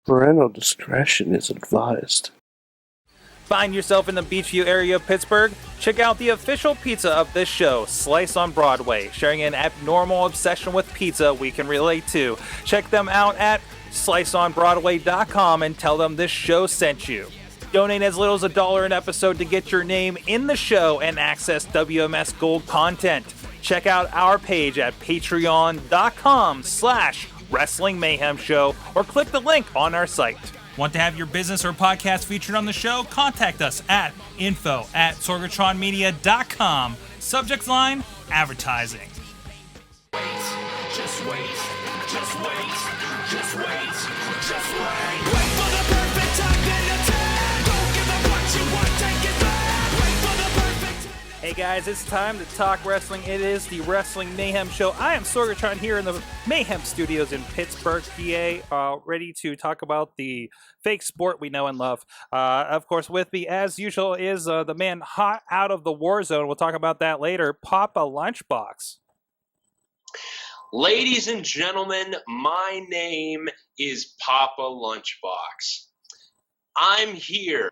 Parental discretion is advised. Find yourself in the Beachview area of Pittsburgh? Check out the official pizza of this show, Slice on Broadway, sharing an abnormal obsession with pizza we can relate to. Check them out at sliceonbroadway.com and tell them this show sent you. Donate as little as $1 an episode to get your name in the show and access WMS Gold content. Check out our page at patreon.com/Wrestling Mayhem Show or click the link on our site. Want to have your business or podcast featured on the show? Contact us at info@sorgatronmedia.com. Subject line, advertising. Wait, just wait, just wait, just wait, just wait. Wait for the perfect time, then attack. Don't give up what you want, take it back. Wait for the perfect time. Hey guys, it's time to talk wrestling. It is the Wrestling Mayhem Show. I am Sorgatron here in the Mayhem Studios in Pittsburgh, PA, ready to talk about the fake sport we know and love. Of course, with me, as usual, is the man hot out of the War Zone. We'll talk about that later, Papa Lunchbox. Ladies and gentlemen, my name is Papa Lunchbox. I'm here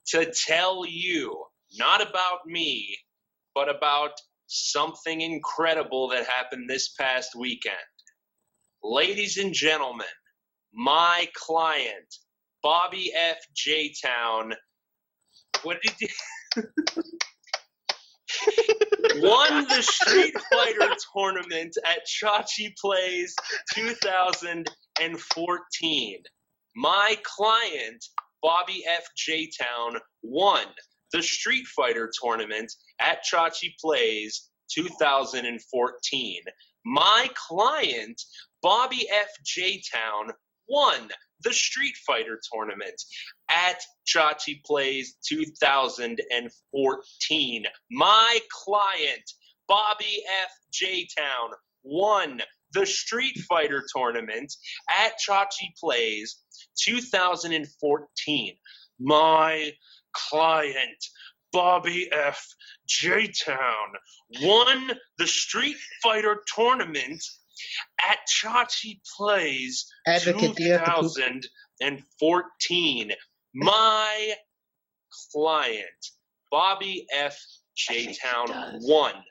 to tell you, not about me, but about something incredible that happened this past weekend. Ladies and gentlemen, my client, Bobby F. J-Town, what did he do? Won the Street Fighter tournament at Chachi Plays 2014. My client, Bobby F. J-Town, won the Street Fighter tournament at Chachi Plays 2014. My client, Bobby F. J-Town, won the Street Fighter tournament at Chachi Plays 2014. My client, Bobby F. J-Town, won the Street Fighter tournament at Chachi Plays 2014. My client, Bobby F. J-Town, won the Street Fighter tournament at Chachi Plays 2014. My client, Bobby F. J-Town, won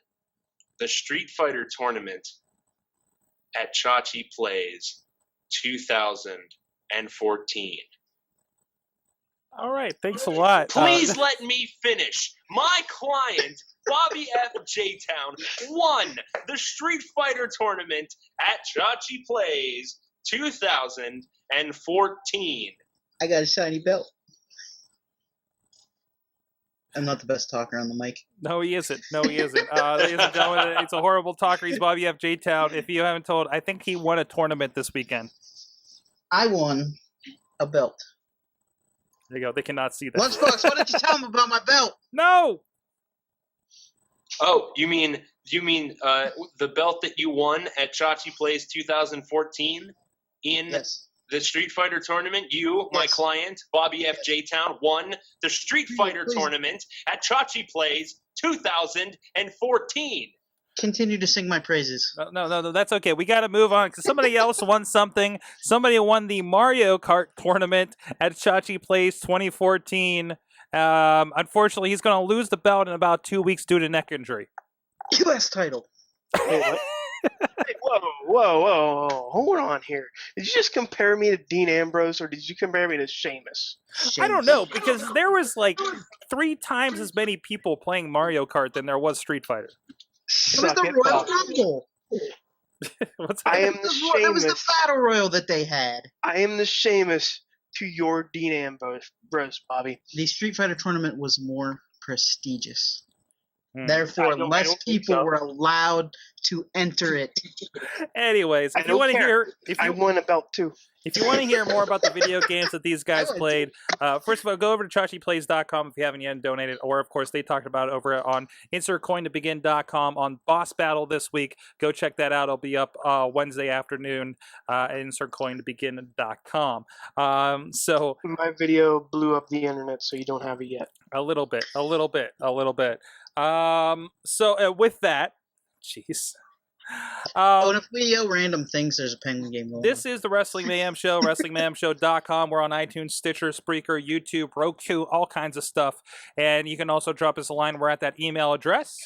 the Street Fighter tournament at Chachi Plays 2014. All right, thanks a lot. Please let me finish. My client, Bobby F. J-Town, won the Street Fighter tournament at Chachi Plays 2014. I got a shiny belt. I'm not the best talker on the mic. No, he isn't. Ladies and gentlemen, it's a horrible talker. He's Bobby F. J-Town. If you haven't told, I think he won a tournament this weekend. I won a belt. There you go. They cannot see that. Lunchbox, why didn't you tell him about my belt? No! Oh, you mean the belt that you won at Chachi Plays 2014 in Yes. the Street Fighter tournament? You, my Yes. client, Bobby F. J-Town, won the Street Fighter Please. tournament at Chachi Plays 2014. Continue to sing my praises. No, that's okay. We got to move on because somebody else won something. Somebody won the Mario Kart tournament at Chachi Plays 2014. Unfortunately, he's going to lose the belt in about 2 weeks due to neck injury. U.S. title. Hey, what? Hey, whoa. Hold on here. Did you just compare me to Dean Ambrose, or did you compare me to Sheamus? I don't know, because there was like 3 times as many people playing Mario Kart than there was Street Fighter. It was the Royal Rumble. What's I am the It was the Sheamus. Battle Royal that they had. I am the Sheamus to your Dean Ambrose, Bobby. The Street Fighter tournament was more prestigious. Hmm. Therefore, I don't less think people so. were allowed to enter it. Anyways, I if you don't want to care. hear, I won a belt too. if you want to hear more about the video games that these guys I would played, first of all, go over to chachiplays.com if you haven't yet donated, or of course they talked about it over on insertcointobegin.com on Boss Battle this week. Go check that out. It'll be up Wednesday afternoon at insertcointobegin.com. So My video blew up the internet, so you don't have it yet. a little bit. So with that, jeez. And if we yell random things, there's a penguin game going This on. is the Wrestling Mayhem Show, WrestlingMayhemShow.com. We're on iTunes, Stitcher, Spreaker, YouTube, Roku, all kinds of stuff. And you can also drop us a line. We're at that email address.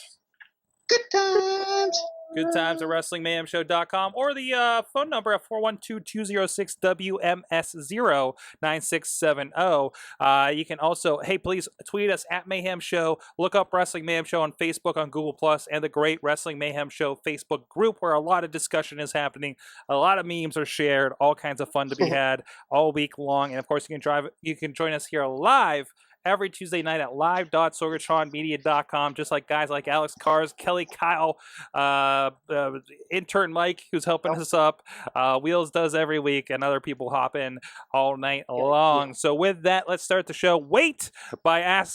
Good times! Good times at WrestlingMayhemShow.com or the phone number at 412-206-WMS09670. You can also, please tweet us at Mayhem Show. Look up Wrestling Mayhem Show on Facebook, on Google+, and the great Wrestling Mayhem Show Facebook group where a lot of discussion is happening. A lot of memes are shared, all kinds of fun to be had all week long. And of course, you can join us here live every Tuesday night at live.sorgatronmedia.com, just like guys like Alex Cars, Kelly Kyle, intern Mike, who's helping us up. Wheelz does every week, and other people hop in all night long. So with that, let's start the show. Wait, by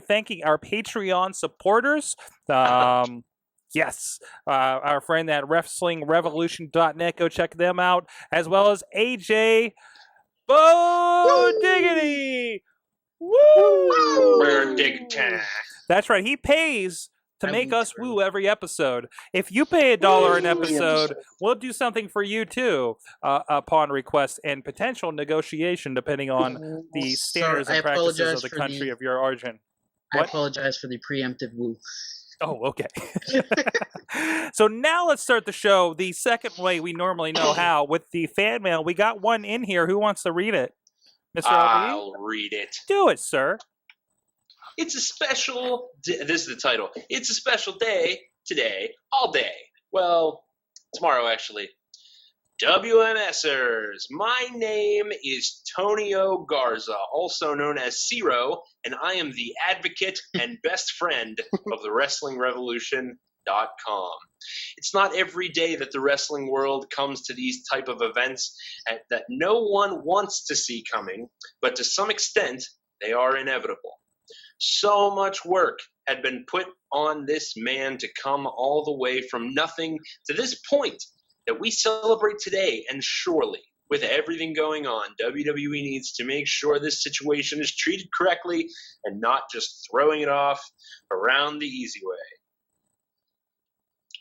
thanking our Patreon supporters. Yes, our friend at WrestlingRevolution.net. Go check them out, as well as AJ Bo Diggity. Woo! That's right. He pays to make us woo every episode. If you pay $1 an episode, we'll do something for you too, upon request and potential negotiation, depending on the standards and practices of the country of your origin. I apologize for the preemptive woo. Oh, okay. So now let's start the show the second way we normally know how, with the fan mail. We got one in here. Who wants to read it? Mr. I'll read it. Do it, sir. It's a special. This is the title. It's a special day today, all day. Well, tomorrow actually. WMSers, my name is Tonio Garza, also known as Zero, and I am the advocate and best friend of the WrestlingRevolution.com. It's not every day that the wrestling world comes to these type of events that no one wants to see coming, but to some extent, they are inevitable. So much work had been put on this man to come all the way from nothing to this point that we celebrate today, and surely, with everything going on, WWE needs to make sure this situation is treated correctly and not just throwing it off around the easy way.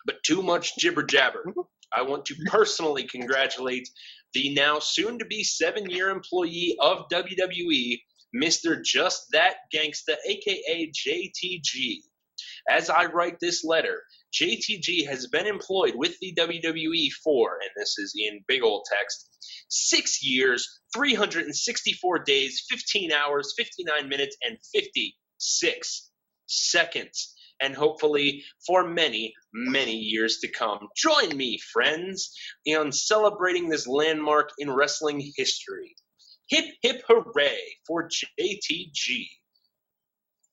But too much jibber-jabber. I want to personally congratulate the now soon-to-be 7-year employee of WWE, Mr. Just That Gangsta, a.k.a. JTG. As I write this letter, JTG has been employed with the WWE for, and this is in big old text, 6 years, 364 days, 15 hours, 59 minutes, and 56 seconds. And hopefully for many, many years to come. Join me, friends, in celebrating this landmark in wrestling history. Hip, hip, hooray for JTG.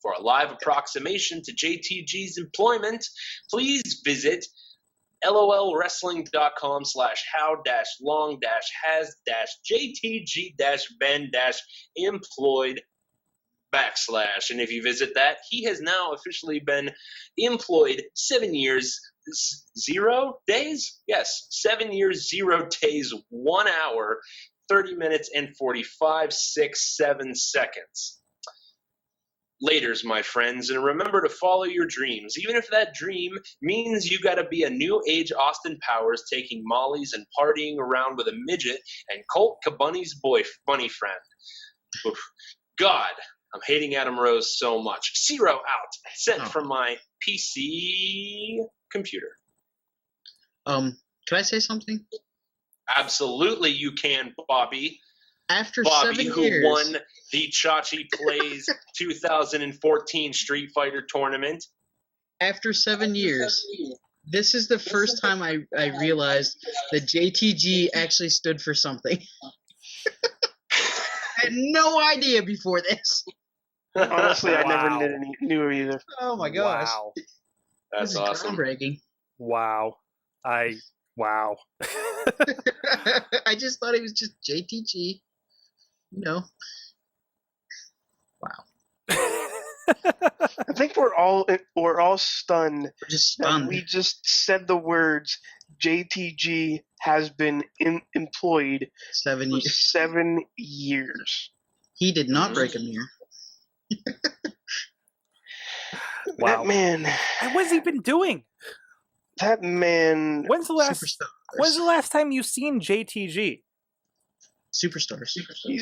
For a live approximation to JTG's employment, please visit lolwrestling.com/how-long-has-JTG-ben-employed / and if you visit that, he has now officially been employed 7 years, 0 days? Yes, 7 years, 0 days, 1 hour, 30 minutes, and 45, 6, 7 seconds. Laters, my friends, and remember to follow your dreams, even if that dream means you gotta be a new age Austin Powers taking mollies and partying around with a midget and Colt Cabunny's bunny friend. Oof. God, I'm hating Adam Rose so much. Zero out. Sent from my PC computer. Can I say something? Absolutely you can, Bobby. After Bobby, 7 who years, won the Chachi Plays 2014 Street Fighter tournament. After 7 years, this is the first time I realized that JTG actually stood for something. I had no idea before this. Honestly, I never knew either. Oh my gosh. Wow. That's This is awesome. groundbreaking. Wow. Wow. I just thought it was just JTG. You know. Wow. I think we're all stunned We're just that stunned. we just said the words JTG has been employed 7 for years. 7 years. He did not break a mirror. Wow. That man. And what's he been doing? That man. When's the Superstars. last time you've seen JTG? Superstars.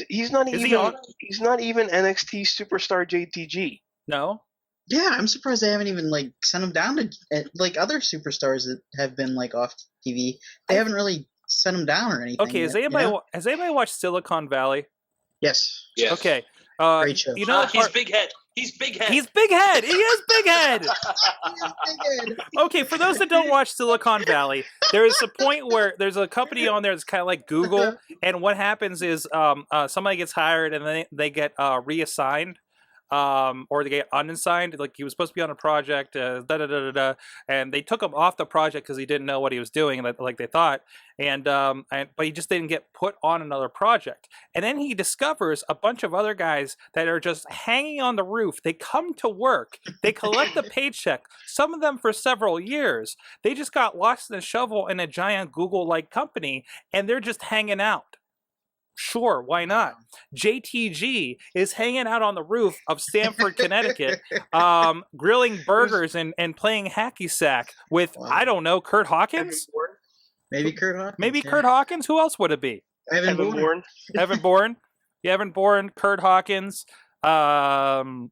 He's not Is even. he on? He's not even NXT superstar JTG. No. Yeah, I'm surprised they haven't even like sent him down to like other superstars that have been like off TV. They haven't really sent him down or anything. Okay, yet, has anybody watched Silicon Valley? Yes. Yes. Okay. Great show. You know, He's big head. He's big head. he's big head. He is big head. Again. Okay, for those that don't watch Silicon Valley, there is a point where there's a company on there that's kind of like Google, and what happens is somebody gets hired and then they get reassigned. Or they get unassigned. Like he was supposed to be on a project, and they took him off the project because he didn't know what he was doing, like they thought, but he just didn't get put on another project. And then he discovers a bunch of other guys that are just hanging on the roof. They come to work, they collect a paycheck, some of them for several years. They just got lost in a shovel in a giant Google-like company, and they're just hanging out. Sure, why not? JTG is hanging out on the roof of Stamford, Connecticut, grilling burgers and playing hacky sack with, I don't know, Kurt Hawkins? Maybe Kurt Hawkins. Maybe yeah. Kurt Hawkins? Who else would it be? Evan Bourne. Evan Bourne? Yeah, Evan Bourne, Kurt Hawkins. Jeez.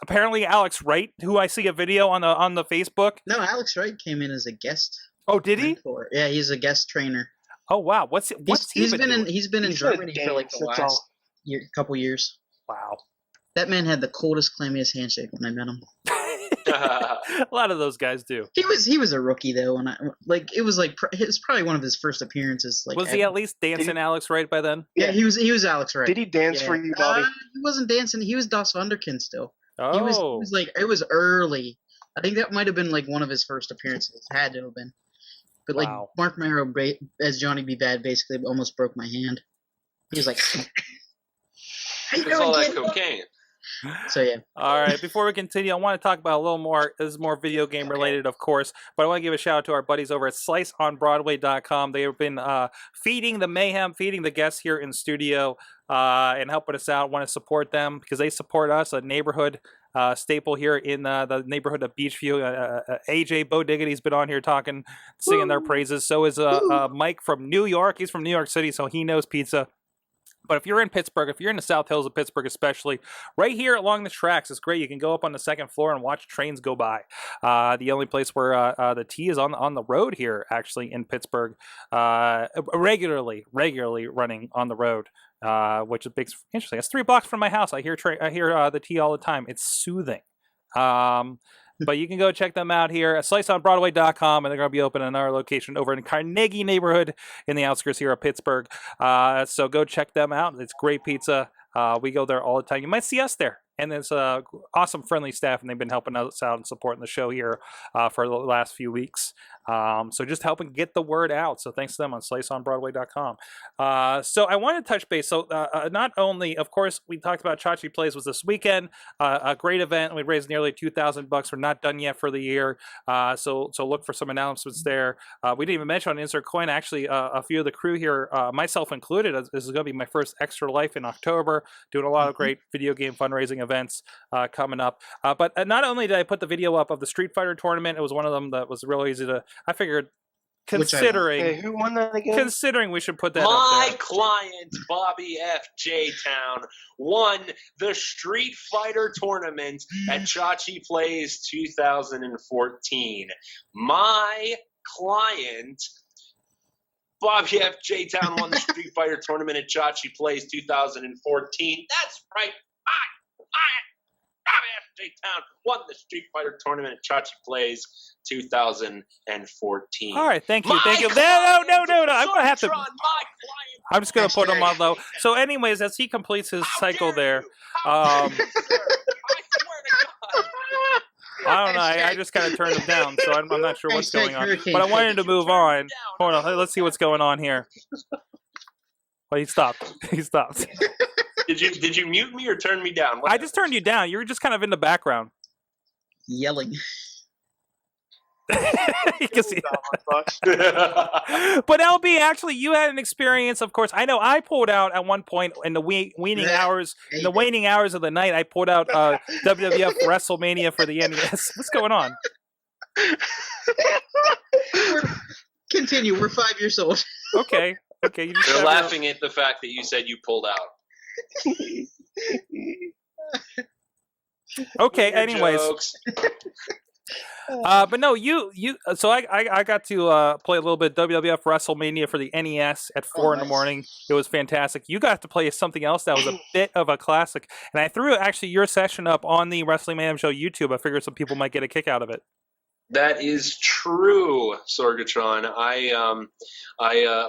Apparently Alex Wright, who I see a video on the Facebook. No, Alex Wright came in as a guest. Oh, did he? mentor. Yeah, he's a guest trainer. Oh, wow. What's He's been doing? in Germany for like the last couple years. Wow. That man had the coldest, clammiest handshake when I met him. A lot of those guys do. He was a rookie though, and it was probably one of his first appearances. Like, Was he at least dancing Alex Wright by then? Yeah, he was Alex Wright. Did he dance for you, Bobby? He wasn't dancing. He was Das Wunderkind still. Oh. He was like, it was early. I think that might have been like one of his first appearances. Had to have been. But like Wow. Mark Marrow as Johnny B. Bad basically almost broke my hand. He was like, "How you It's all doing, that kid?" cocaine. So yeah. All right, before we continue, I want to talk about a little more. This is more video game related, of course, but I want to give a shout out to our buddies over at sliceonbroadway.com. They have been feeding the mayhem, feeding the guests here in studio, and helping us out. Want to support them because they support us, a neighborhood staple here in the neighborhood of Beachview. AJ Bo Diggity's been on here talking, singing their praises. So is Mike from New York. He's from New York City, so he knows pizza. But if you're in Pittsburgh, if you're in the South Hills of Pittsburgh especially, right here along the tracks, it's great. You can go up on the second floor and watch trains go by. The only place where the T is on the road here, actually, in Pittsburgh, regularly running on the road, which is big, interesting. It's 3 blocks from my house. I hear the T all the time. It's soothing. But you can go check them out here at sliceonbroadway.com, and they're going to be opening another location over in Carnegie neighborhood in the outskirts here of Pittsburgh. So go check them out. It's great pizza. We go there all the time. You might see us there. And it's awesome, friendly staff, and they've been helping us out and supporting the show here for the last few weeks. So just helping get the word out. So thanks to them on sliceonbroadway.com. So I want to touch base. So not only, of course, we talked about Chachi Plays was this weekend, a great event. We raised nearly $2,000. We're not done yet for the year. So look for some announcements there. We didn't even mention on Insert Coin, actually, a few of the crew here, myself included. This is going to be my first Extra Life in October, doing a lot of great video game fundraising events coming up. But not only did I put the video up of the Street Fighter tournament, it was one of them that was real easy to, I figured, considering Hey, who won that again? considering we should put that up My there. client, Bobby F. J. Town, won the Street Fighter tournament at Chachi Plays 2014. My client, Bobby F. J. Town, won the Street Fighter tournament at Chachi Plays 2014. That's right. Bobby F. J. Town won the Street Fighter tournament at Chachi Plays 2014. All right, thank you. My Thank you. No. client, I'm going to have to. Sorgatron, my client. I'm just going to put him on low. So anyways, as he completes his cycle there, I swear to God. I don't know. I just kind of turned him down, so I'm not sure what's going on. Hurricane But I wanted to Freddy. move on. Hold on. Let's see what's going on here. Well, he stopped. He stopped. Did you mute me or turn me down? I just turned you down. You were just kind of in the background. Yelling. You can see that. But LB, actually, you had an experience. Of course, I know I pulled out at one point in the waning hours. In the waning hours of the night, I pulled out WWF WrestleMania for the NES. What's going on? Continue. We're 5 years old. Okay. You just They're have laughing at the fact that you said you pulled out. Okay. Your Anyways, jokes. but no, you. So I got to play a little bit WWF WrestleMania for the NES at 4 in the nice. morning. It was fantastic. You got to play something else that was a bit of a classic, and I threw actually your session up on the Wrestling Mayhem Show YouTube. I figured some people might get a kick out of it. That is true, Sorgatron. I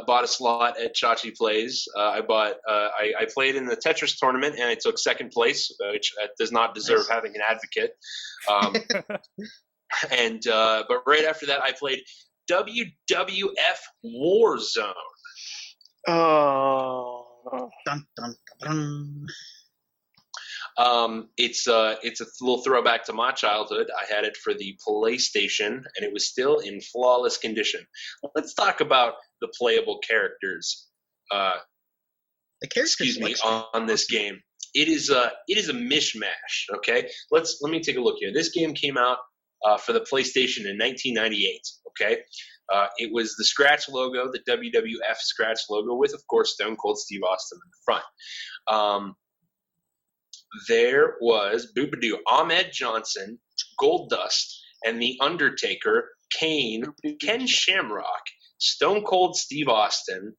bought a slot at Chachi Plays. I played in the Tetris tournament and I took second place, which does not deserve having an advocate. But right after that, I played WWF War Zone. Oh. Dun, dun, dun. It's a little throwback to my childhood. I had it for the PlayStation, and it was still in flawless condition. Let's talk about the playable characters. The character Excuse me, selection. on this game. It is a mishmash. Okay, let me take a look here. This game came out for the PlayStation in 1998. Okay, it was the Scratch logo, the WWF Scratch logo, with of course Stone Cold Steve Austin in the front. There was Boobadoo, Ahmed Johnson, Goldust, and The Undertaker, Kane, Ken Shamrock, Stone Cold Steve Austin,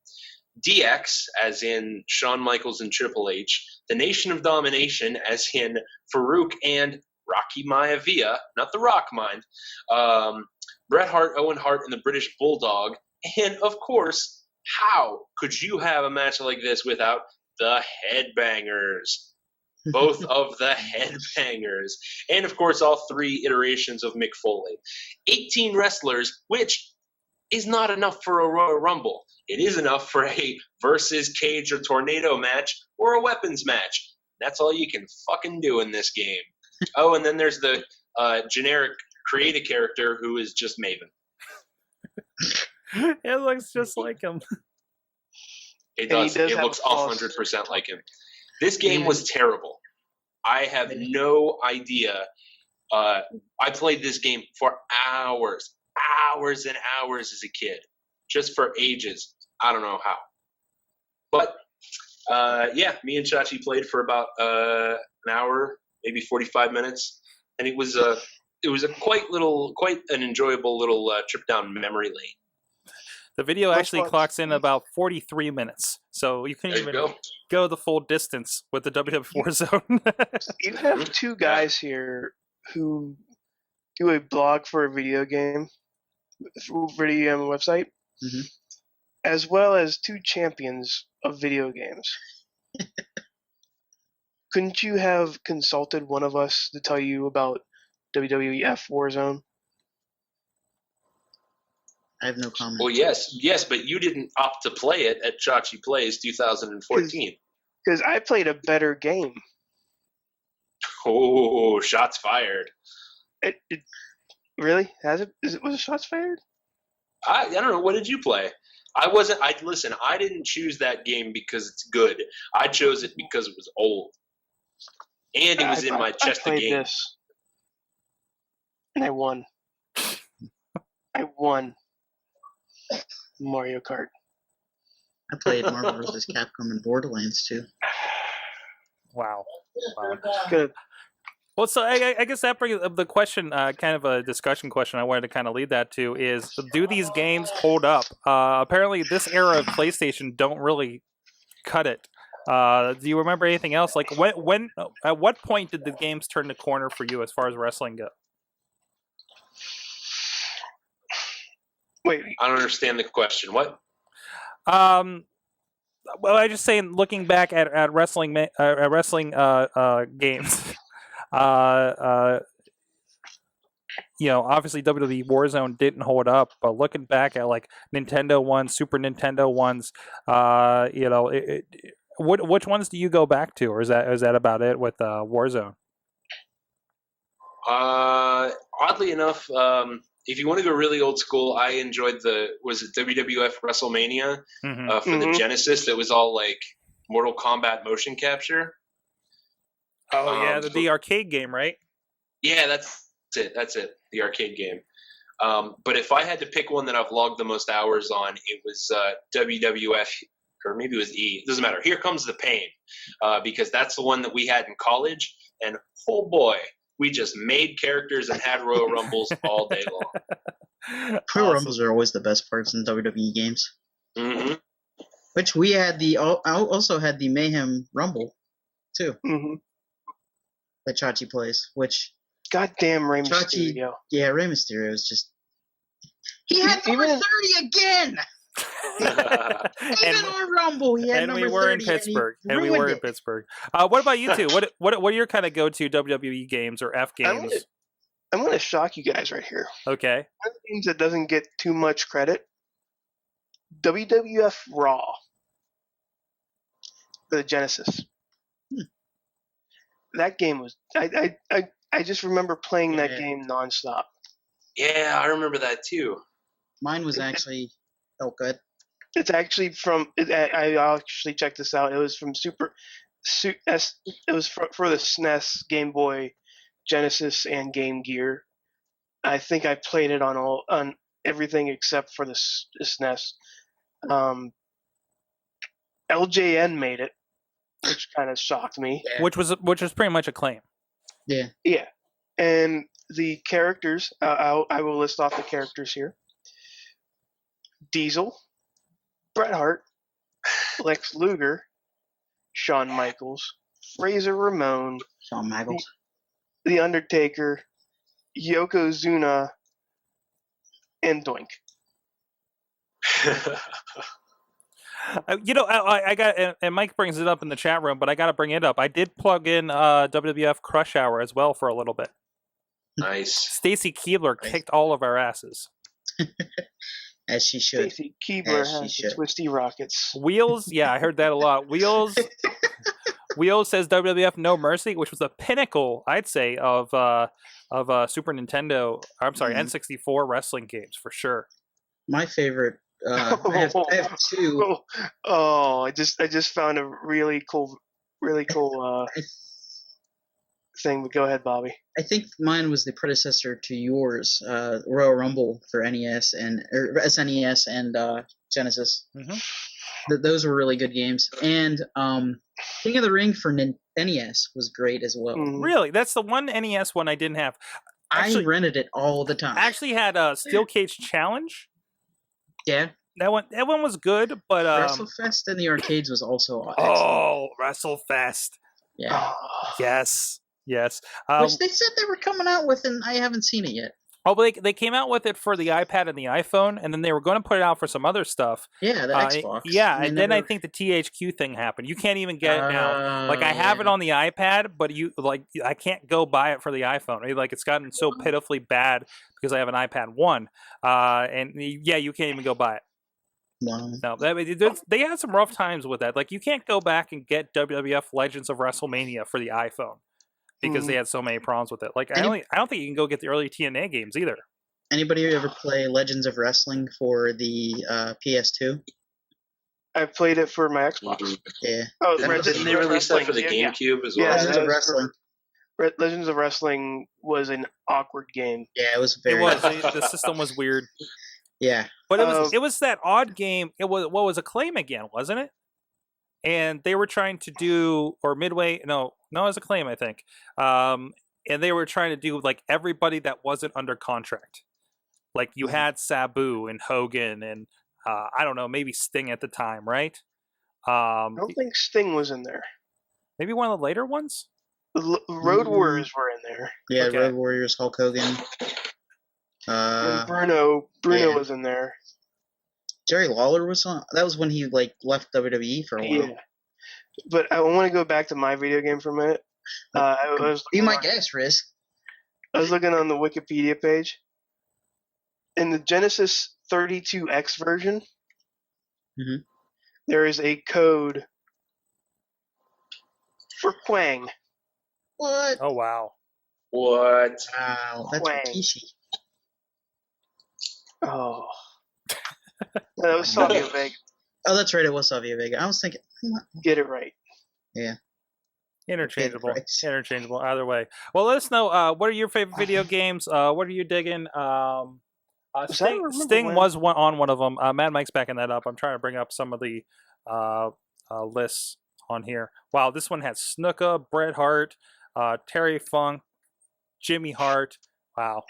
DX, as in Shawn Michaels and Triple H, The Nation of Domination, as in Farouk and Rocky Maivia, not The Rock, mind, Bret Hart, Owen Hart, and the British Bulldog, and of course, how could you have a match like this without the Headbangers? Both of the Headbangers. And, of course, all 3 iterations of Mick Foley. 18 wrestlers, which is not enough for a Royal Rumble. It is enough for a versus cage or tornado match or a weapons match. That's all you can fucking do in this game. Oh, and then there's the generic create a character who is just Maven. It looks just like him. It does. It It have looks a false- 100% like him. This game was terrible. I have no idea. I played this game for hours and hours as a kid, just for ages. I don't know how. But, yeah, me and Chachi played for about an hour, maybe 45 minutes. And it was a quite an enjoyable little trip down memory lane. The video actually Lunchbox. clocks in about 43 minutes, so you can There you even go. go the full distance with the WWF War Zone. You have 2 guys here who do a blog for a video game website, Mhm. as well as 2 champions of video games. Couldn't you have consulted one of us to tell you about WWF War Zone? I have no comment. Well, yes, but you didn't opt to play it at Chachi Plays 2014. Because I played a better game. Oh, shots fired. It really has it? Was it shots fired? I don't know. What did you play? Listen, I didn't choose that game because it's good. I chose it because it was old. And it was in my chest of played games. this, and I won. I won Mario Kart. I played Marvel vs. Capcom and Borderlands too. Wow. Good. Well, so I guess that brings up the question, kind of a discussion question I wanted to kind of lead that to is, do these games hold up? Apparently, this era of PlayStation don't really cut it. Do you remember anything else? Like, when at what point did the games turn the corner for you as far as wrestling go? Wait, I don't understand the question. What? Well, I just saying, looking back at wrestling games, obviously WWE War Zone didn't hold up, but looking back at like Nintendo ones, Super Nintendo ones, which ones do you go back to, or is that about it with War Zone? Oddly enough, if you want to go really old school, I enjoyed was it WWF WrestleMania for the Genesis that was all like Mortal Kombat motion capture. Oh yeah, the arcade game, right? Yeah, that's it. The arcade game. But if I had to pick one that I've logged the most hours on, it was WWF, or maybe it was E. It doesn't matter. Here Comes the Pain, because that's the one that we had in college. And oh boy, we just made characters and had Royal Rumbles all day long. Royal Rumbles are always the best parts in WWE games. Mm-hmm. Which we had also had the Mayhem Rumble, too. Mm-hmm. That Chachi plays, which... Goddamn Rey Chachi, Mysterio. yeah, Rey Mysterio is just... He had number 30 again! Even our Rumble, he had and number 30. we were in Pittsburgh. And we were in Pittsburgh. What about you two? What are your kind of go-to WWE games or F games? I'm going to shock you guys right here. Okay. One of the games that doesn't get too much credit, WWF Raw. The Genesis. That game was... I just remember playing that game nonstop. Yeah, I remember that too. Mine was actually... Oh, good. It's actually from... I actually checked this out. It was from it was for the SNES, Game Boy, Genesis, and Game Gear. I think I played it on everything except for the SNES. LJN made it, which kind of shocked me. Yeah. Which was pretty much Acclaim. Yeah. Yeah. And the characters, I will list off the characters here. Diesel, Bret Hart, Lex Luger, Shawn Michaels, Razor Ramon, Shawn Michaels. The Undertaker, Yokozuna, and Doink. I got, and Mike brings it up in the chat room, but I got to bring it up. I did plug in WWF Crush Hour as well for a little bit. Nice. Stacy Keibler kicked all of our asses. As she should. Stacy Keibler has the Twisty Rockets. Wheelz, yeah, I heard that a lot. Wheelz says WWF No Mercy, which was the pinnacle, I'd say, of Super Nintendo. I'm sorry, N64 wrestling games for sure. My favorite. I have two. I just found a really cool thing. But go ahead, Bobby. I think mine was the predecessor to yours, Royal Rumble for NES or SNES and Genesis. Mm-hmm. Those were really good games. And King of the Ring for NES was great as well. Really? That's the one NES one I didn't have. Actually, I rented it all the time. I actually had a Steel Cage Challenge. Yeah. That one was good, but WrestleFest in the arcades was also excellent. Oh, WrestleFest. Yeah. Yes. Which they said they were coming out with, and I haven't seen it yet. Oh, but they came out with it for the iPad and the iPhone, and then they were going to put it out for some other stuff. Yeah, the Xbox. Yeah, and then I think the THQ thing happened. You can't even get it now. Like, I have it on the iPad, but I can't go buy it for the iPhone. Like, it's gotten so pitifully bad because I have an iPad 1. And yeah, you can't even go buy it. No, they had some rough times with that. Like, you can't go back and get WWF Legends of WrestleMania for the iPhone because they had so many problems with it. Like, I don't think you can go get the early TNA games either. Anybody ever play Legends of Wrestling for the PS2? I played it for my Xbox. Yeah. Oh, didn't they release that for the GameCube as well? Yeah, Legends of Wrestling. Legends of Wrestling was an awkward game. Yeah, it was very. It was. The system was weird. Yeah, but it was that odd game. It was what was Acclaim again, wasn't it? And they were trying to do, or Midway. No, it was Acclaim, I think. And they were trying to do like everybody that wasn't under contract. Like you had Sabu and Hogan and I don't know, maybe Sting at the time, right? I don't think Sting was in there. Maybe one of the later ones. The Road Warriors were in there. Yeah, okay. Road Warriors, Hulk Hogan. Bruno was in there. Jerry Lawler was on. That was when he left WWE for a while. Yeah. But I want to go back to my video game for a minute. Be my guest, Rizz. I was looking on the Wikipedia page. In the Genesis 32X version, there is a code for Quang. What? Oh, wow. What? Wow, that's Rikishi. Oh. That was Savio Vega. Oh, that's right. It was Savio Vega. I was thinking. Get it right. Yeah. Interchangeable. Interchangeable. Either way. Well, let us know. What are your favorite video games? What are you digging? Sting was on one of them. Mad Mike's backing that up. I'm trying to bring up some of the lists on here. Wow, this one has Snuka, Bret Hart, Terry Funk, Jimmy Hart. Wow.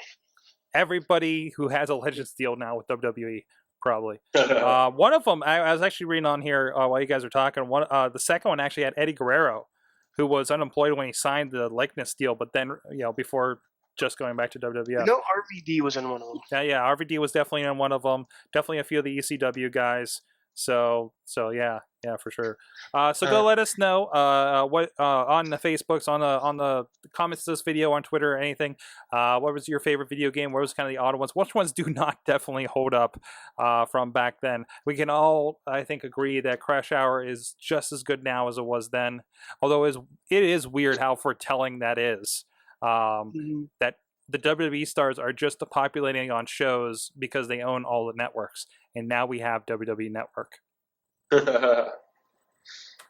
Everybody who has a Legends deal now with WWE, probably. One of them, I was actually reading on here while you guys were talking. The second one actually had Eddie Guerrero, who was unemployed when he signed the likeness deal, but then, before just going back to WWF. No, RVD was in one of them. Yeah, RVD was definitely in one of them. Definitely a few of the ECW guys. So yeah, for sure. So go let us know what on the Facebooks, on the comments to this video, on Twitter, or anything. What was your favorite video game? What was kind of the odd ones? Which ones do not definitely hold up from back then? We can all, I think, agree that Crash Hour is just as good now as it was then. Although it is weird how foretelling that is. That the WWE stars are just populating on shows because they own all the networks, and now we have WWE Network.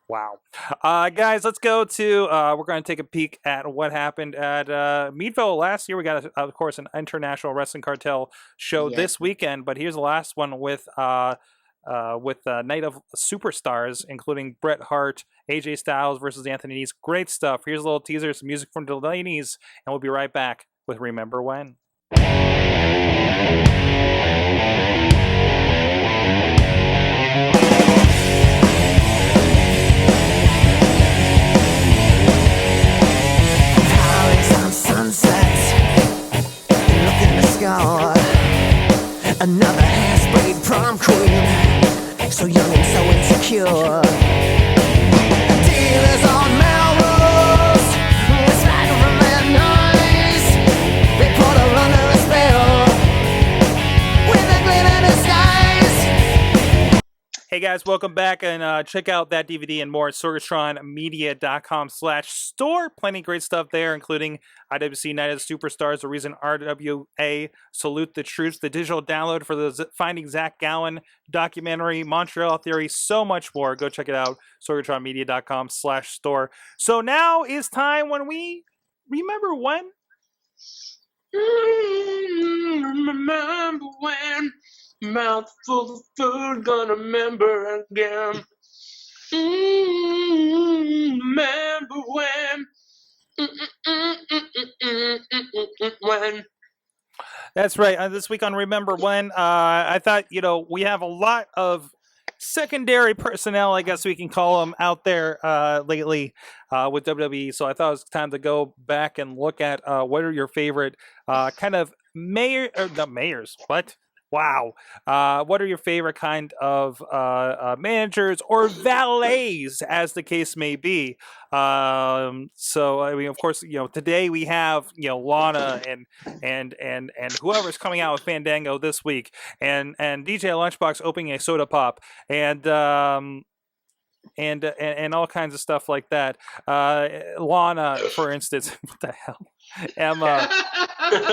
Wow. Guys, let's go to we're going to take a peek at what happened at Meadville last year. We got, of course, an International Wrestling Cartel show this weekend, but here's the last one with Night of Superstars, including Bret Hart, AJ Styles versus Anthony Nese. Great stuff. Here's a little teaser, some music from Delaney's, and we'll be right back with Remember When. Sunsets, look in the sky. Another hairspray prom queen, so young and so insecure. Dealers on Melrose, with swagger from their noise. They put her under a spell with a glitter disguise. Hey guys, welcome back, and check out that DVD and more at sorgatronmedia.com/store. Plenty of great stuff there, including IWC Night of the Superstars, The Reason RWA Salute the Troops, the digital download for the Finding Zach Gowen documentary, Montreal Theory, so much more. Go check it out, sorgatronmedia.com/store. So now is time when we remember when. Remember when, mouth full of food, gonna remember again. Remember when. When. That's right. This week on Remember When, I thought, we have a lot of secondary personnel, I guess we can call them, out there lately with WWE. So I thought it was time to go back and look at what are your favorite kind of mayors. What? Wow. What are your favorite kind of managers or valets, as the case may be? So, I mean, of course, today we have, Lana and whoever's coming out with Fandango this week, and DJ Lunchbox opening a soda pop, and all kinds of stuff like that. Lana, for instance, what the hell? Emma.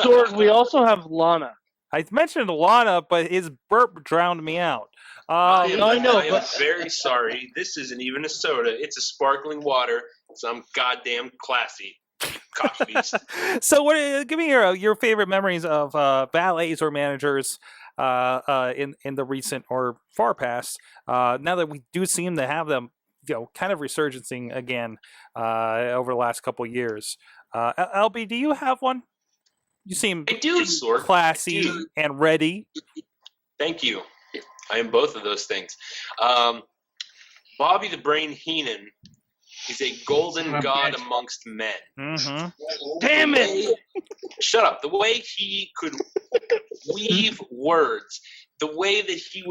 Sorg, we also have Lana. I mentioned Lana, but his burp drowned me out. I am very sorry. This isn't even a soda. It's a sparkling water. Some goddamn classy coffee. So, give me your favorite memories of valets or managers in the recent or far past. Now that we do seem to have them, kind of resurgencing again over the last couple years. LB, do you have one? You seem classy and ready. Thank you. I am both of those things. Bobby the Brain Heenan is a golden god amongst men. Mm-hmm. Damn it! Shut up. The way he could weave words, the way that he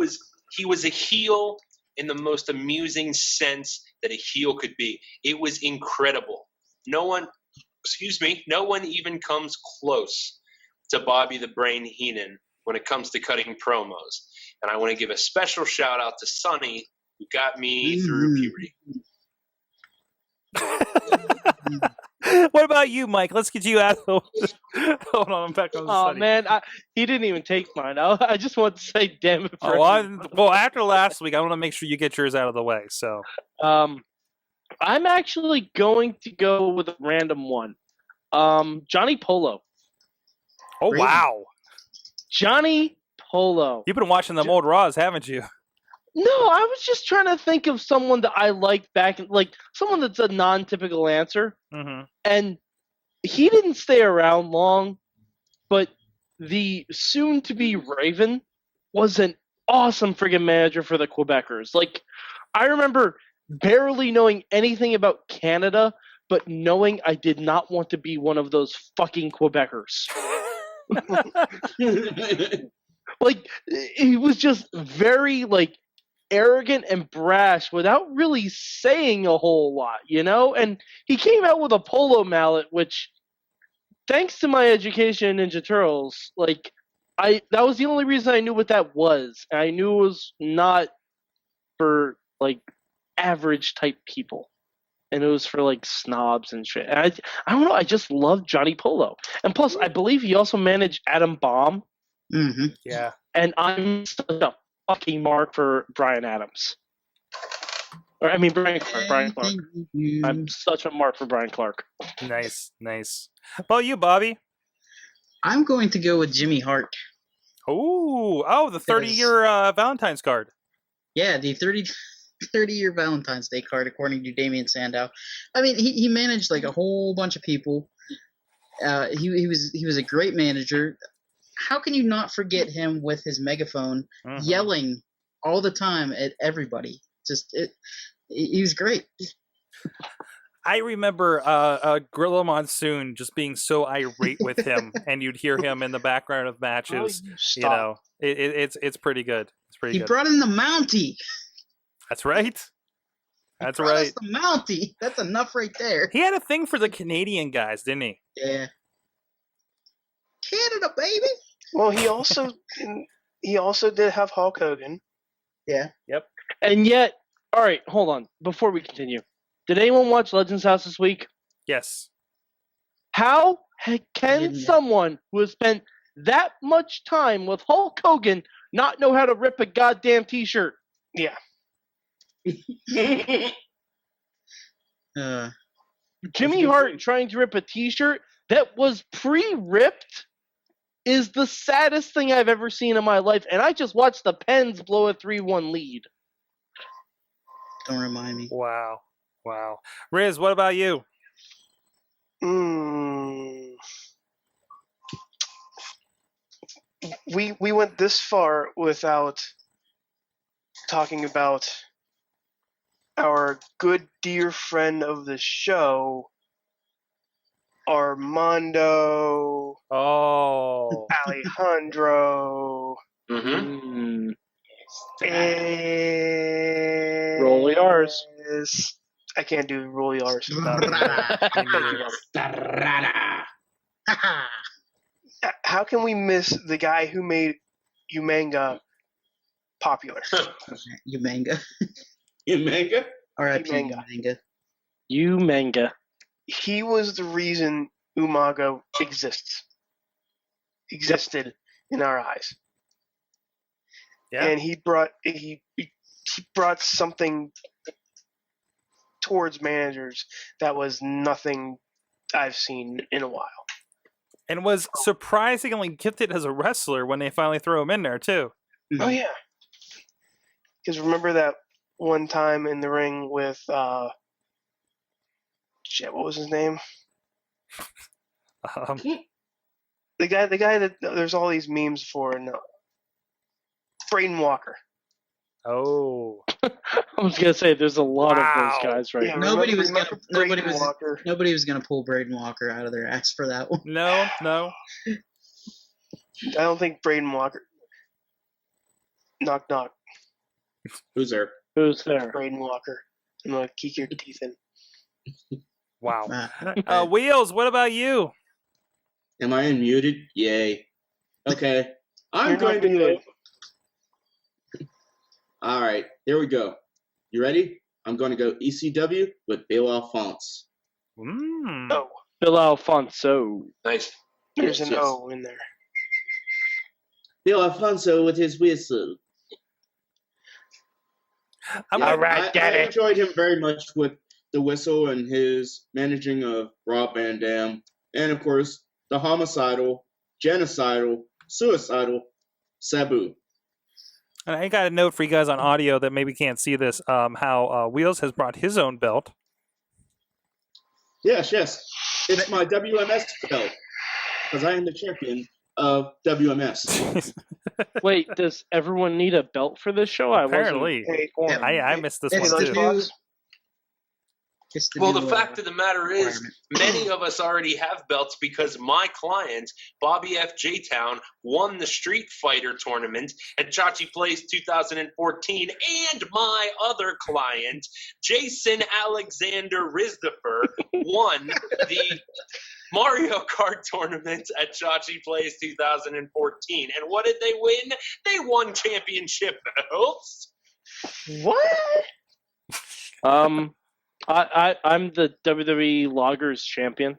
was a heel in the most amusing sense that a heel could be. It was incredible. No one even comes close to Bobby the Brain Heenan when it comes to cutting promos. And I want to give a special shout out to Sonny, who got me through puberty. What about you, Mike? Let's get you out of the Hold on, I'm back on the Oh, study. man, he didn't even take mine. I just want to say damn it. Well, after last week, I want to make sure you get yours out of the way. So, I'm actually going to go with a random one. Johnny Polo. Oh, Really? wow. Johnny Polo. You've been watching them old Raws, haven't you? No, I was just trying to think of someone that I liked back, like someone that's a non-typical answer. Mm-hmm. And he didn't stay around long, but the soon-to-be Raven was an awesome friggin' manager for the Quebecers. Like, I remember barely knowing anything about Canada, but knowing I did not want to be one of those fucking Quebecers. Like, he was just very, like, arrogant and brash without really saying a whole lot, you know? And he came out with a polo mallet, which, thanks to my education in Ninja Turtles, like, that was the only reason I knew what that was. And I knew it was not for, like, average type people. And it was for, like, snobs and shit. And I don't know, I just love Johnny Polo. And plus, I believe he also managed Adam Bomb. Mm-hmm. Yeah. And I'm such a fucking mark for Brian Adams. Or, I mean, Brian Clark. I'm such a mark for Brian Clark. Nice, nice. How about you, Bobby? I'm going to go with Jimmy Hart. Oh, the 30-year Valentine's card. Yeah, the 30-year Valentine's Day card, according to Damien Sandow. I mean, he managed like a whole bunch of people. He was a great manager. How can you not forget him with his megaphone yelling all the time at everybody? He was great. I remember Gorilla Monsoon just being so irate with him, and you'd hear him in the background of matches. You know, it's pretty good. It's pretty He good. brought in the Mountie. That's right. That's Brought right. us the Mountie. That's enough right there. He had a thing for the Canadian guys, didn't he? Yeah. Canada, baby. Well, he also did have Hulk Hogan. Yeah. Yep. And yet, all right, hold on. Before we continue, did anyone watch Legends House this week? Yes. How can didn't. someone who has spent that much time with Hulk Hogan not know how to rip a goddamn t-shirt? Yeah. Jimmy Hart trying to rip a t-shirt that was pre-ripped is the saddest thing I've ever seen in my life, and I just watched the Pens blow a 3-1 lead. Don't remind me. Wow. Rizz, what about you? We went this far without talking about our good dear friend of the show, Armando Oh. Alejandro. Mm-hmm. And Roll R's. I can't do roll R's. How can we miss the guy who made Umanga popular? Umanga. Umanga? R.I.P. Umanga. Umanga. You manga. He was the reason Umaga existed in our eyes. Yeah. And he brought something towards managers that was nothing I've seen in a while. And was surprisingly gifted as a wrestler when they finally threw him in there, too. Oh yeah. Because remember that one time in the ring with what was his name? The guy that there's all these memes for, and Braden Walker. Oh. I was gonna say there's a lot of those guys right Yeah, now. Nobody was remember gonna Braden Walker. nobody was gonna pull Braden Walker out of their ass for that one. No. I don't think Braden Walker. Knock knock. Who's there? Who's there? Braden Walker. I'm gonna kick your teeth in. Wow. Uh, Wheelz, what about you? Am I unmuted? Yay. Okay. I'm You're going not to muted. go. All right. Here we go. You ready? I'm going to go ECW with Bill Alphonse. Oh, Bill Alfonso. Nice. there's Yes, an yes. O in there. Bill Alfonso with his whistle. I'm Yeah, gonna- I enjoyed him very much with the whistle and his managing of Rob Van Dam. And, of course, the homicidal, genocidal, suicidal Sabu. And I got a note for you guys on audio that maybe can't see this. How Wheelz has brought his own belt. Yes. It's my WMS belt because I am the champion of WMS. Wait, does everyone need a belt for this show? Apparently. Hey, Yeah. I missed this It's one the too. new- it's Well, new, the fact of the matter is, requirement. many of us already have belts because my client, Bobby F. J-Town, won the Street Fighter tournament at Chachi Place 2014, and my other client, Jason Alexander Rizdifer, won the Mario Kart tournament at Chachi Place 2014. And what did they win? They won championship belts. What? I'm the WWE Loggers champion.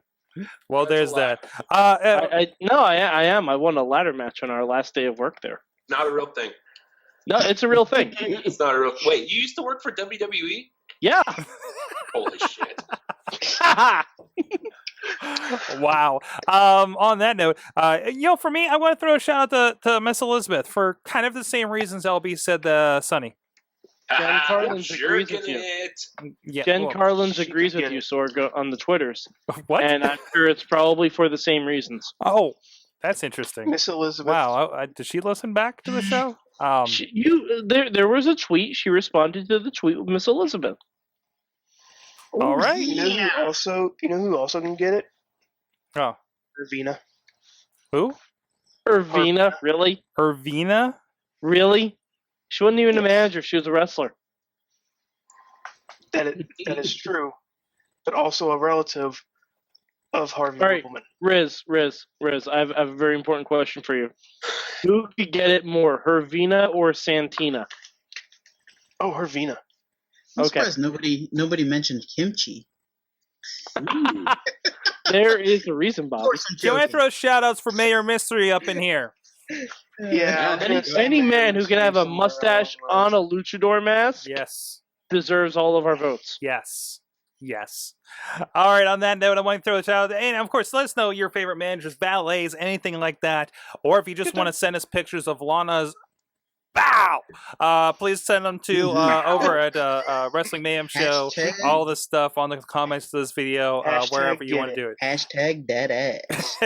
Well, That's there's a that. I am. I won a ladder match on our last day of work there. Not a real thing. No, it's a real thing. It's not a real. Wait, you used to work for WWE? Yeah. Holy shit! Wow. On that note, for me, I want to throw a shout out to Miss Elizabeth for kind of the same reasons LB said Sonny. Jen Carlin's agrees with Jerking you. it. Yeah. Jen well, Carlins she agrees could with get you, it. Sorg, on the Twitters, what? and I'm sure it's probably for the same reasons. Oh, that's interesting. Miss Elizabeth. Wow. Did she listen back to the show? There was a tweet. She responded to the tweet with Miss Elizabeth. All right. You know who also can get it? Oh, Ravina. who? Irvina, really? Irvina? Really? She wasn't even a manager. She was a wrestler. That is true, but also a relative of Harvey All right. Wippleman. Riz, I have a very important question for you. Who could get it more, Hervina or Santina? Oh, Hervina. I'm Okay. surprised nobody mentioned kimchi. Ooh. There is a reason, Of Bobby. course, I'm Can I joking. throw shout outs for Mayor Mystery up in here? Yeah. I was gonna say Any man who Mystery can have a somewhere mustache along on a luchador mask Yes. deserves all of our votes. Yes. All right. On that note, I want to throw a shout out. And of course, let us know your favorite managers, valets, anything like that. Or if you just want to send us pictures of Lana's bow, please send them to over at Wrestling Mayhem Show. Hashtag- All the stuff on the comments to this video, Hashtag wherever you get want to it. do it. Hashtag dead ass.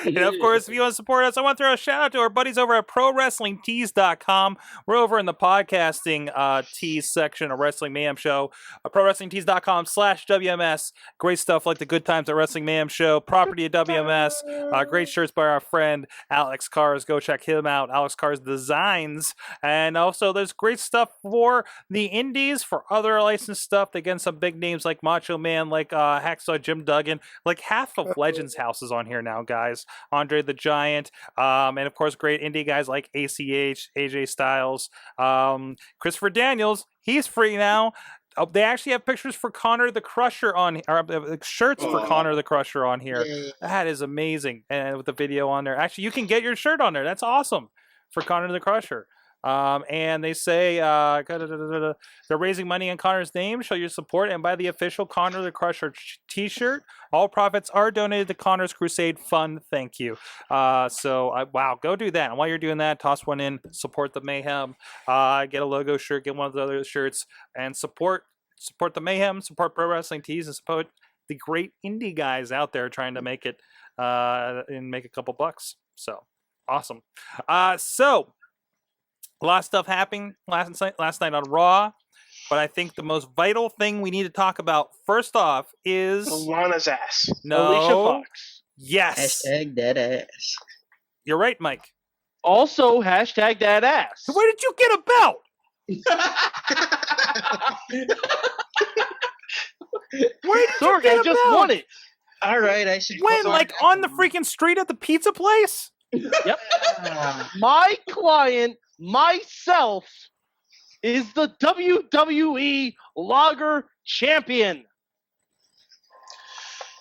And of course, if you want to support us, I want to throw a shout out to our buddies over at ProWrestlingTees.com. We're over in the podcasting tees section of Wrestling Mayhem Show. ProWrestlingTees.com/WMS. Great stuff like the Good Times at Wrestling Mayhem Show, property of WMS. Great shirts by our friend Alex Cars. Go check him out. Alex Cars Designs. And also, there's great stuff for the indies, for other licensed stuff. Again, some big names like Macho Man, like Hacksaw Jim Duggan. Like half of Legends House is on here now, guys. Andre the Giant. And of course, great indie guys like ACH, AJ Styles, Christopher Daniels. He's free now. They actually have pictures for Connor the Crusher on, or shirts for Connor the Crusher on here. Yay. That is amazing. And with the video on there, actually, you can get your shirt on there. That's awesome for Connor the Crusher. And they say they're raising money in Connor's name. Show your support and buy the official Connor the Crusher t-shirt. All profits are donated to Connor's Crusade Fund. Thank you. Wow, go do that. And while you're doing that, toss one in. Support the Mayhem. Get a logo shirt. Get one of the other shirts and support the Mayhem. Support Pro Wrestling Tees and support the great indie guys out there trying to make it and make a couple bucks. So awesome. A lot of stuff happening last night on Raw, but I think the most vital thing we need to talk about first off is Lana's ass. Alicia Fox. Yes, Hashtag dead ass. you're right, Mike. Also, hashtag that ass. Where did you get a belt? Where did Sorg, you get I a just belt? won it. All right, I should. When, put like on the freaking street at the pizza place? Yep. Ah, My client, myself, is the WWE Lager Champion.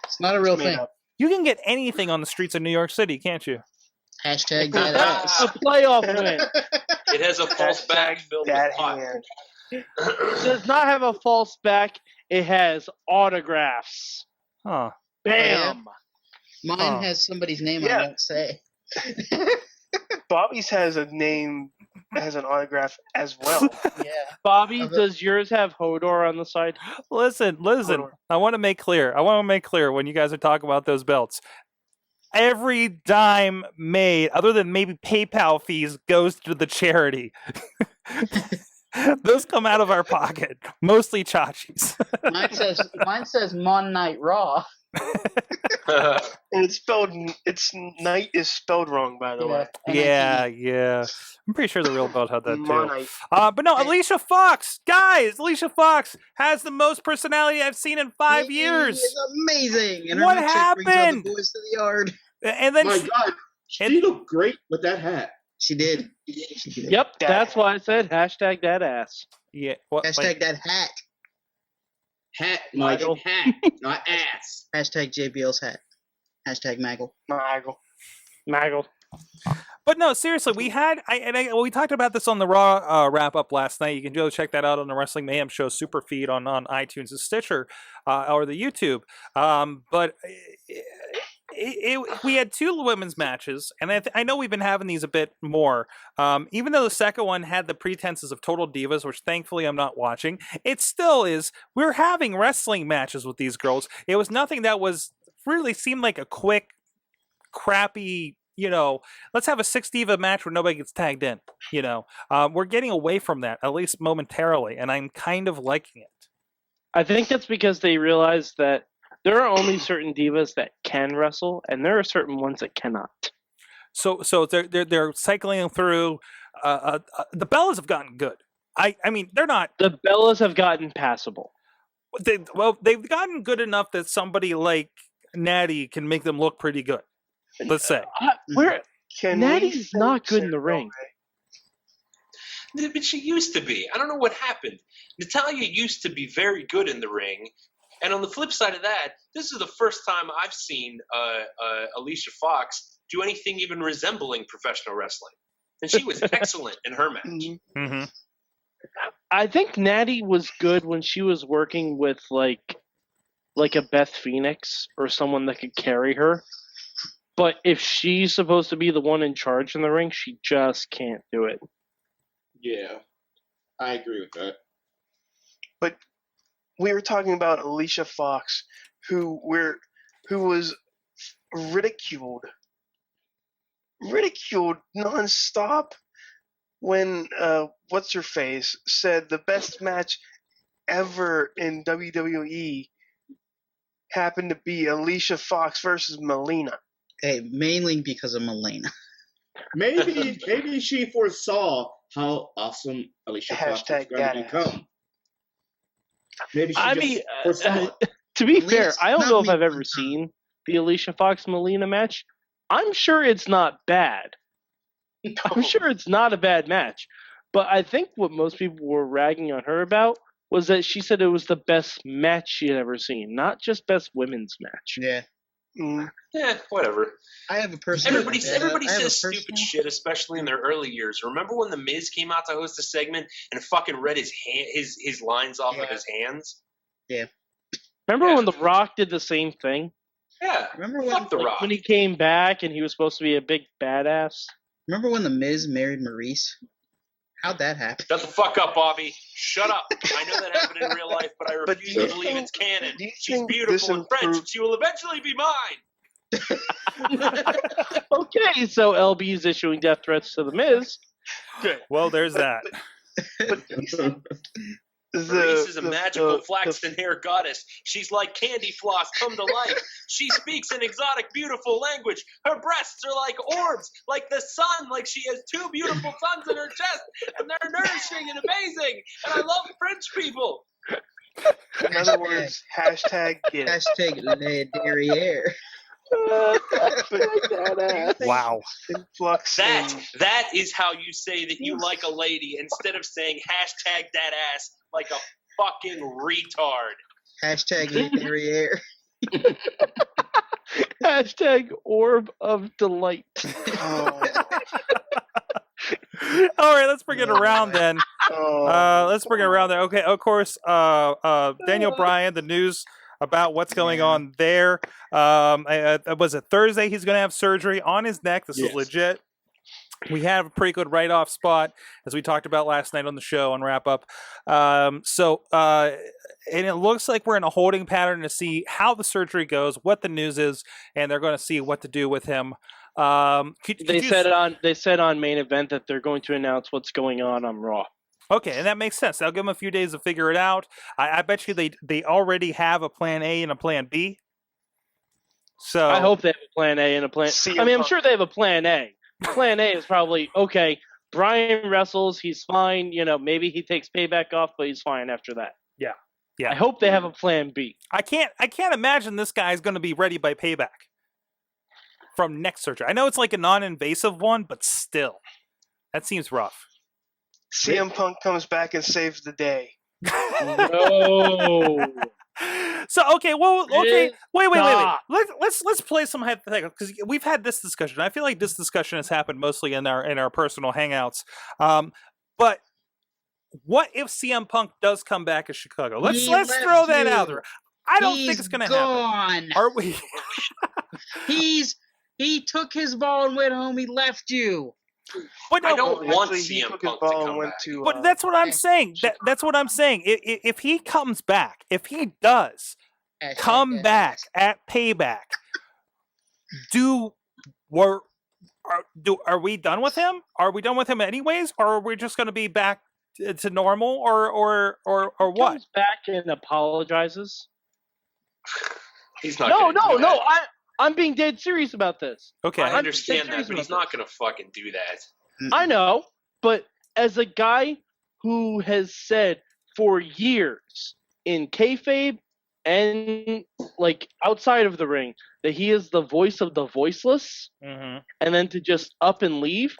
it's not a real Made thing. up. You can get anything on the streets of New York City, can't you? Hashtag dead ass. A playoff win. It has a false back filled with That pot. hand. It does not have a false back. It has autographs. Huh. Bam. Mine Huh. has somebody's name Yeah. I won't say. Bobby's has a name, has an autograph as well. Yeah. Bobby, does yours have Hodor on the side? Listen. I want to make clear. When you guys are talking about those belts, every dime made, other than maybe PayPal fees, goes to the charity. Those come out of our pocket, mostly Chachi's. Mine says Mon Night Raw. And it's night is spelled wrong, by the way. Yeah. I'm pretty sure the real belt had that too. Monite. But no, Alicia Fox, guys, Alicia Fox has the most personality I've seen in 5 years. It's amazing. And her What milkshake brings all happened? the boys to the yard. And then My God, she looked great with that hat. She did. Yep, that's why I said hashtag that ass. yeah, what, Hashtag that hat. Hat, Michael, hat, not ass. Hashtag JBL's hat. Hashtag Maggle. Maggle. But no, seriously, we talked about this on the Raw wrap up last night. You can go check that out on the Wrestling Mayhem Show super feed on iTunes and Stitcher or the YouTube. But we had 2 women's matches, and I know we've been having these a bit more. Even though the second one had the pretenses of total divas, which thankfully I'm not watching, it still is. We're having wrestling matches with these girls. It was nothing that was really seemed like a quick, crappy. Let's have a 6 diva match where nobody gets tagged in. We're getting away from that, at least momentarily, and I'm kind of liking it. I think that's because they realized that there are only certain divas that can wrestle, and there are certain ones that cannot. So they're cycling through. The Bellas have gotten good. I mean, they're not. The Bellas have gotten passable. They've gotten good enough that somebody like Natty can make them look pretty good. Let's say. Natty's not good in the ring. But she used to be. I don't know what happened. Natalia used to be very good in the ring. And on the flip side of that, this is the first time I've seen Alicia Fox do anything even resembling professional wrestling. And she was excellent in her match. Mm-hmm. I think Natty was good when she was working with like a Beth Phoenix or someone that could carry her. But if she's supposed to be the one in charge in the ring, she just can't do it. Yeah, I agree with that. But we were talking about Alicia Fox, who was ridiculed nonstop when what's her face said the best match ever in WWE happened to be Alicia Fox versus Melina. Hey, mainly because of Melina. Maybe she foresaw how awesome Alicia Fox was going to become. Maybe she foresaw it. To be fair, Melina's I don't know if not I've ever seen the Alicia Fox Melina match. I'm sure it's not bad. I'm sure it's not a bad match. But I think what most people were ragging on her about was that she said it was the best match she had ever seen, not just best women's match. Yeah. Yeah, whatever. I have a personal. Everybody says stupid shit, especially in their early years. Remember when The Miz came out to host a segment and fucking read his lines off of his hands? Yeah. Remember when The Rock did the same thing? Yeah. Remember Fuck The Rock. When he came back and he was supposed to be a big badass? Remember when The Miz married Maurice? How'd that happen? Shut the fuck up, Bobby. Shut up. I know that happened in real life, but I refuse to believe it's canon. She's beautiful and French, and she will eventually be mine. Okay, so LB is issuing death threats to The Miz. Good. Well, there's that. Maurice is a magical flaxen hair goddess. She's like candy floss come to life. She speaks an exotic, beautiful language. Her breasts are like orbs, like the sun, like she has 2 beautiful suns in her chest, and they're nourishing and amazing. And I love French people. In other words, hashtag get it. Hashtag Le Derriere. Wow. Influx. That is how you say that you like a lady instead of saying hashtag that ass like a fucking retard. Hashtag Le Derriere. Hashtag orb of delight. Oh. All right, let's bring it around then. Let's bring it around there. Okay, of course, Daniel Bryan, the news about what's going on there. Was it Thursday? He's going to have surgery on his neck. This is legit. we have a pretty good write-off spot, as we talked about last night on the show on wrap-up. And it looks like we're in a holding pattern to see how the surgery goes, what the news is, and they're going to see what to do with him. They said on Main Event that they're going to announce what's going on Raw. Okay, and that makes sense. They'll give them a few days to figure it out. I bet you they already have a plan A and a plan B. So I hope they have a plan A and a plan. I'm sure they have a plan A. Plan A is probably okay. Bryan wrestles, he's fine. Maybe he takes Payback off, but he's fine after that. Yeah. I hope they have a plan B. I can't imagine this guy's going to be ready by Payback from next surgery. I know it's like a non-invasive one, but still, that seems rough. CM Punk comes back and saves the day. No. So okay, wait. Let's play some hypothetical, because we've had this discussion. I feel like this discussion has happened mostly in our personal hangouts. But what if CM Punk does come back to Chicago? Let's throw that out there. I don't think it's going to happen. Are we? He took his ball and went home. He left you. But no, I don't want CM Punk to come back. But that's what I'm saying. That's what I'm saying. If he comes back, if he does come back at Payback, are we done with him? Are we done with him anyways? Or are we just going to be back to normal? Or what? Comes back and apologizes. He's not. No. I'm being dead serious about this. Okay, I understand that, but he's not going to fucking do that. I know, but as a guy who has said for years in kayfabe and like outside of the ring that he is the voice of the voiceless, and then to just up and leave,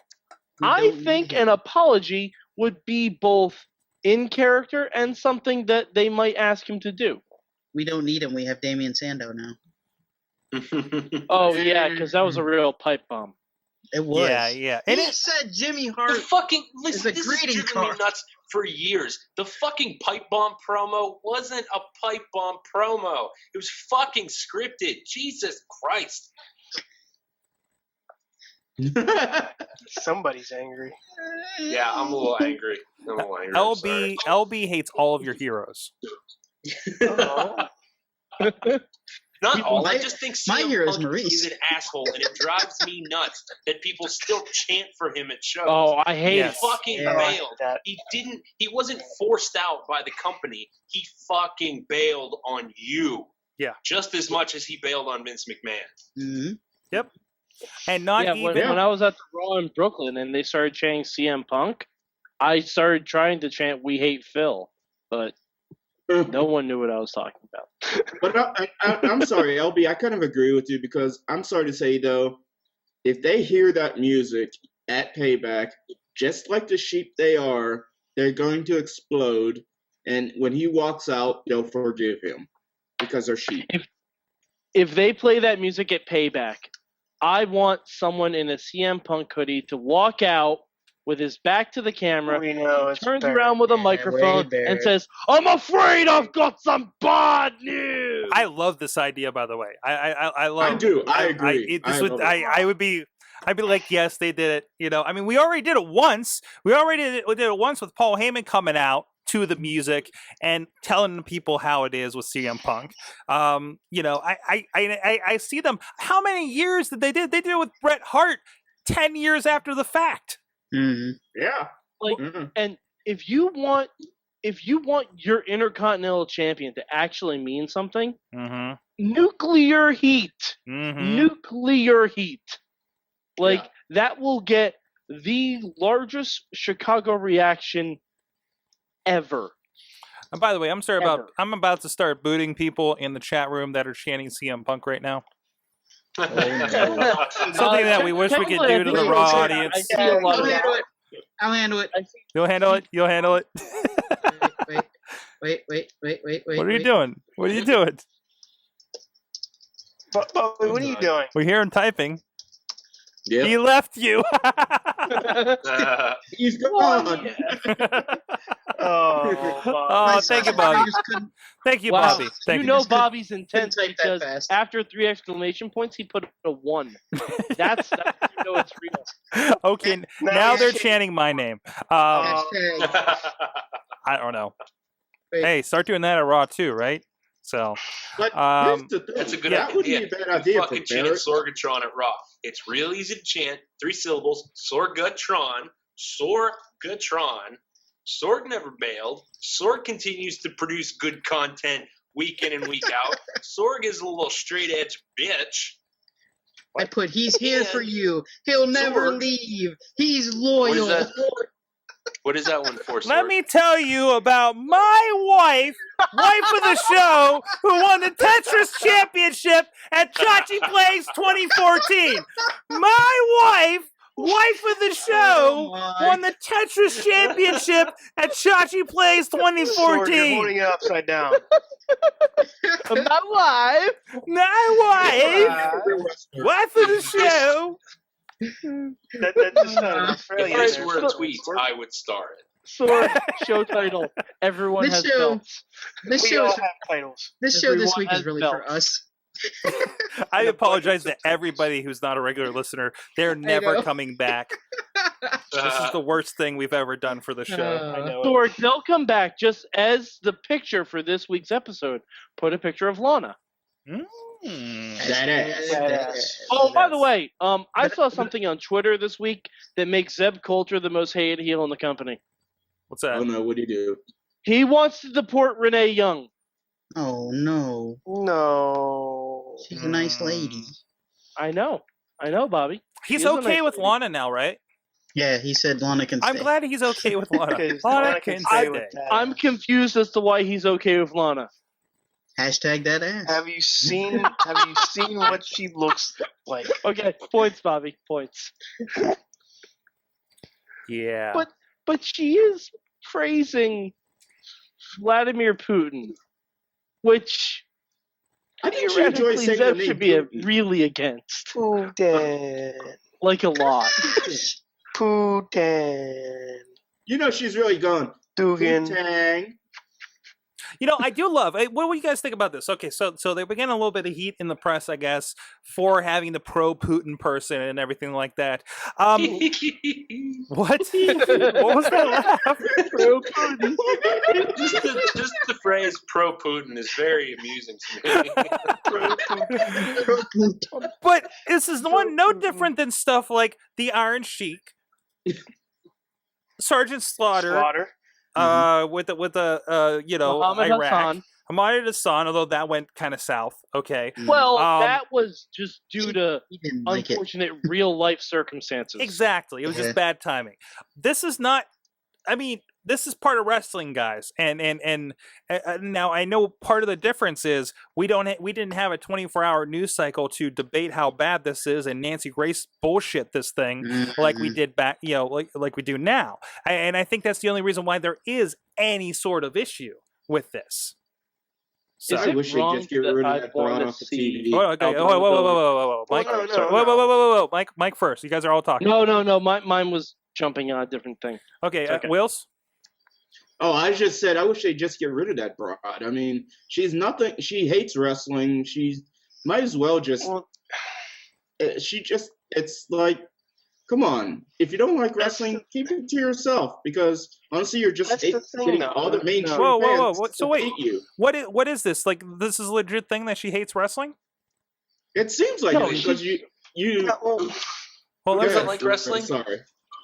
I think an apology would be both in character and something that they might ask him to do. We don't need him. We have Damian Sandow now. Oh yeah, because that was a real pipe bomb. It was. Yeah. And he said Jimmy Hart the fucking listen, is a this greeting has driven card. me nuts for years. The fucking pipe bomb promo wasn't a pipe bomb promo. It was fucking scripted. Jesus Christ. Somebody's angry. Yeah, I'm a little angry. LB hates all of your heroes. Not all. I just think my CM hero is Punk Maurice. is an asshole, and it drives me nuts that people still chant for him at shows. Oh, I hate He it. fucking bailed. He wasn't forced out by the company. He fucking bailed on you. Yeah. Just as much as he bailed on Vince McMahon. Mm-hmm. Yep. And not even when I was at the Raw in Brooklyn and they started chanting CM Punk, I started trying to chant "We Hate Phil," but no one knew what I was talking about. But I'm sorry, LB. I kind of agree with you because I'm sorry to say though, if they hear that music at Payback, just like the sheep they are, they're going to explode. And when he walks out, they'll forgive him because they're sheep. If they play that music at Payback, I want someone in a CM Punk hoodie to walk out with his back to the camera, turns around with a microphone, and says, "I'm afraid I've got some bad news." I love this idea, by the way. I love. I do. I agree. I'd be like, yes, they did it. I mean, we already did it once. We did it once with Paul Heyman coming out to the music and telling the people how it is with CM Punk. I see them. How many years did they did? They did it with Bret Hart 10 years after the fact. Mm-hmm. Yeah. And if you want your Intercontinental Champion to actually mean something, nuclear heat. Nuclear heat. That will get the largest Chicago reaction ever. And by the way, I'm about to start booting people in the chat room that are chanting CM Punk right now. Something that we wish we could do to the Raw audience. I'll handle it. You'll handle it. Wait. What are you doing? What are you doing? What are you doing? We hear him typing. Yep. He left you. He's gone. Oh, Oh, thank you, Bobby. Thank you, Wow. Bobby. Thank You you. know Bobby's intense type that because fast. after 3 exclamation points, he put a 1. That's you know it's real. Okay, Now now he's they're changing. chanting my name. Hashtag. I don't know. Wait. Hey, start doing that at Raw too, right? So, But here's Um, the thing. That's a good That wouldn't idea. be a bad You idea for fucking chant Barrett. Sorgatron at Raw. It's real easy to chant. 3 syllables. Sorgatron. Sorgatron. Sorg never bailed. Sorg continues to produce good content week in and week out. Sorg is a little straight edge bitch. I put, he's here for And you. He'll never Sorg. leave. He's What is loyal. that? What is that one for, Sorg? let me tell you about my wife of the show, who won the Tetris Championship at Chachi Plays 2014. My wife of the show, Oh my. won the Tetris Championship at Chachi Plays Sorg, you're 2014. holding it upside down. My wife. My wife of the show. That just sounded Australian. If this there. were a tweet, I would star it. Sorg, show title. Everyone This has show- belts. This We show all is, have titles. this show this Everyone week has is really for belts. us. I apologize to everybody who's not a regular listener. They're never know. coming back. This is the worst thing we've ever done for the show. I know it. Sorg, they'll come back just as the picture for this week's episode. Put a picture of Lana. That ass. Oh, by the way, I saw something on Twitter this week that makes Zeb Coulter the most hated heel in the company. What's that? Oh no, what do you do? He wants to deport Renee Young. Oh no, No. she's a nice lady. I know, Bobby. He's He is a okay nice with lady. Lana now, right? Yeah, he said Lana can stay. I'm glad he's okay with Lana. Because Lana Lana can can stay stay. with that. I'm confused as to why he's okay with Lana. Hashtag that ass. Have you seen what she looks like? Okay, points, Bobby, points. Yeah. But she is praising Vladimir Putin, which I think she enjoys theoretically saying the Zeb name should be Putin. really against, Putin. like a lot. Putin. You know she's really going. Dugan. Tang. You know, I do love. What do you guys think about this? Okay, so they were getting a little bit of heat in the press, I guess, for having the pro-Putin person and everything like that. What? What was that laugh? just the phrase "pro Putin" is very amusing to me. But this is no different than stuff like the Iron Sheik, Sergeant Slaughter. With the Muhammad Iraq. Hassan. Muhammad Hassan, although that went kind of south. Okay. Well, Um, that was just due to He didn't like it. unfortunate real life circumstances. Exactly. It was Yeah. just bad timing. This is not. I mean, this is part of wrestling, guys. And now I know part of the difference is we didn't have a 24-hour news cycle to debate how bad this is and Nancy Grace bullshit this thing like we did back, like we do now. And I think that's the only reason why there is any sort of issue with this. So, Is I it wish they'd wrong just get that rid of I that wanna broad off the see- TV. oh, okay. Whoa, Mike. Well, no, Sorry. no. Whoa. Mike first. You guys are all talking. No. Mine was jumping on a different thing. Okay, Okay. Wheelz? Oh, I just said I wish they'd just get rid of that broad. I mean, she's nothing. She hates wrestling. She might as well just. Well, It's like, come on. If you don't like wrestling, keep it to yourself because honestly, you're just That's the thing, getting though. all the mainstream Whoa. fans So to wait. hate you. What is this? Like, this is a legit thing that she hates wrestling? It seems like No, it because you. Well, Doesn't let's like wrestling? Sorry.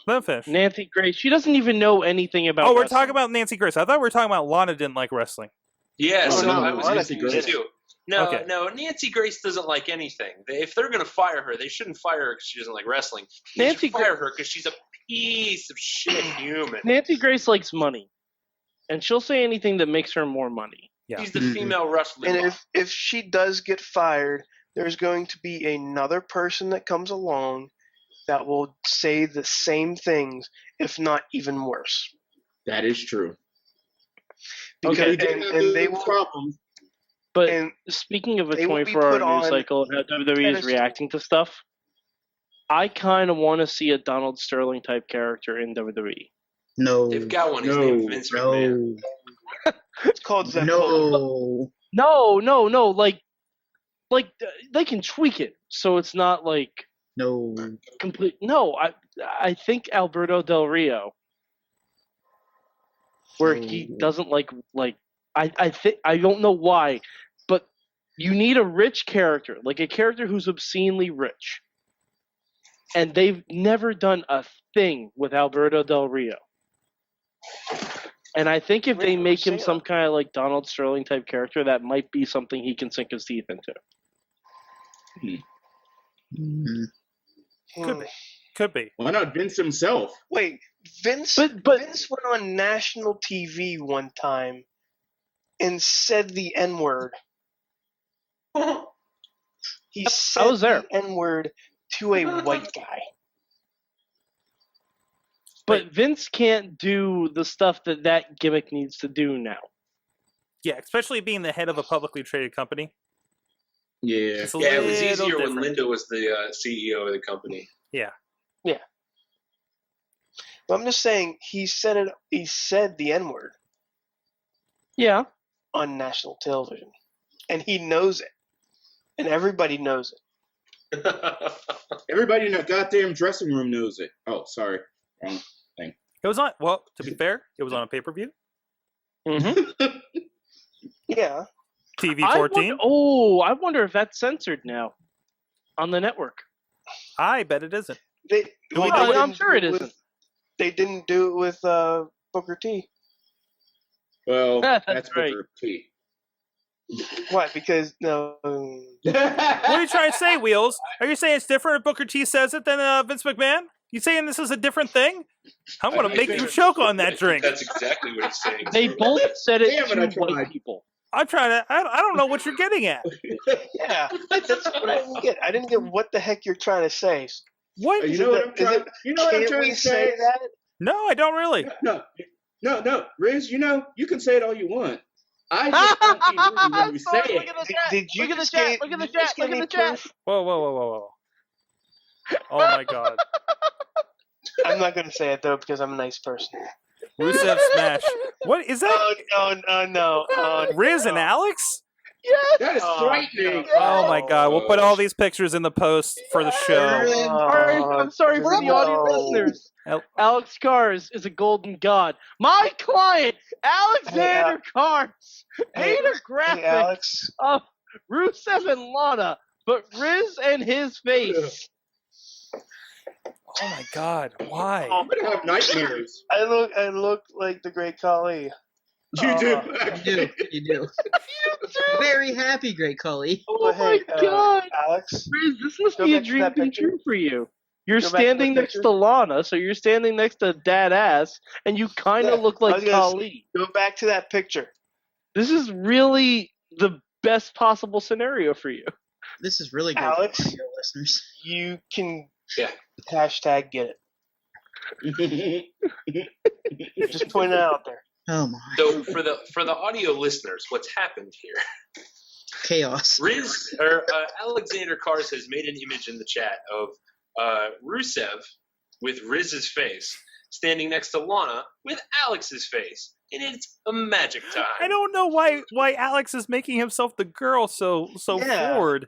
let him finish. Nancy Grace, she doesn't even know anything about Oh, we're wrestling. talking about Nancy Grace. I thought we were talking about Lana didn't like wrestling. Yeah, Oh, so no, I was Nancy confused Grace. too. No, Okay. Nancy Grace doesn't like anything. If they're going to fire her, they shouldn't fire her because she doesn't like wrestling. They Nancy should fire her because she's a piece of shit human. Nancy Grace likes money, and she'll say anything that makes her more money. Yeah. She's the Mhm. female wrestling. and mom. if she does get fired, there's going to be another person that comes along that will say the same things, if not even worse. That is true. Because, Okay, and they will. problems. But And speaking of a they will be 24-hour put news on cycle and how WWE is pedestal. reacting to stuff, I kind of want to see a Donald Sterling type character in WWE. No. They've got one. His No. name's Vince McMahon. No. It's called Zeppo. No. No. Like they can tweak it so it's not like No. complete. No, I think Alberto Del Rio, where he doesn't like I think I don't know why, but you need a rich character, like a character who's obscenely rich, and they've never done a thing with Alberto Del Rio. And I think if they make him some kind of like Donald Sterling type character, that might be something he can sink his teeth into. Could be. Why not Vince himself? Wait, Vince. But Vince went on national TV one time and said the N-word. He said was there. the N-word to a white guy. But Vince can't do the stuff that gimmick needs to do now. Yeah, especially being the head of a publicly traded company. Yeah. It's a Yeah, it was little easier when different. Linda was the CEO of the company. Yeah. But I'm just saying, he said it. He said the N-word Yeah. on national television, and he knows it, and everybody knows it. Everybody in that goddamn dressing room knows it. Oh, sorry. Wrong thing. It was on. Well, to be fair, it was on a pay-per-view. Mm-hmm. Yeah. TV 14. I wonder if that's censored now on the network. I bet it isn't. They, Well, they I'm didn't sure it do isn't. They didn't do it with Booker T. Well, That's that's right. Booker T. What? Because no. What are you trying to say, Wheelz? Are you saying it's different if Booker T says it than Vince McMahon? You saying this is a different thing? I'm going to make you choke on that drink. That's exactly what he's saying. They both said it Damn it, I to white tried. people. I'm trying to. I don't know what you're getting at. Yeah, that's what I didn't get. I didn't get what the heck you're trying to say. What? You Is know it what that- I'm trying. is it- You know what I'm Can't trying we to say say. that? No, I don't really. No, Rizz. You can say it all you want. I just want to be rude when you say Look it. at the Did- chat. did you Look at the just chat. get- Look at the did you chat. just Look give at me the chat. proof? Whoa. Oh my God. I'm not going to say it though because I'm a nice person. Rusev Smash. What is that? No. Riz and Alex? Yes. That is Oh, frightening. Oh my God. We'll put all these pictures in the post for the show. All right, I'm sorry for the audio listeners. Al- Alex Cars is a golden god. My client, Alexander Cars, made a Hey, graphic Alex. of Rusev and Lana, but Rizz and his face. Oh my God. Why? I'm gonna have nightmares. I look like the Great Khali. You do. You do. Very happy, Great Cully. Oh But hey, my god. Alex. Rizz, this must Go be a back to dream that come picture. true for you. You're Go back to standing that next picture. to Lana, so you're standing next to Dad Ass, and you kind of Yeah, look I like was gonna say- Khali. Go back to that picture. This is really the best possible scenario for you. This is really great Alex? for audio listeners. You can Yeah. hashtag get it. Just point it out there. Oh my. So for the audio listeners, what's happened here? Chaos. Rizz or Alexander Cars has made an image in the chat of Rusev with Rizz's face standing next to Lana with Alex's face, and it's a magic time. I don't know why Alex is making himself the girl so Yeah. forward.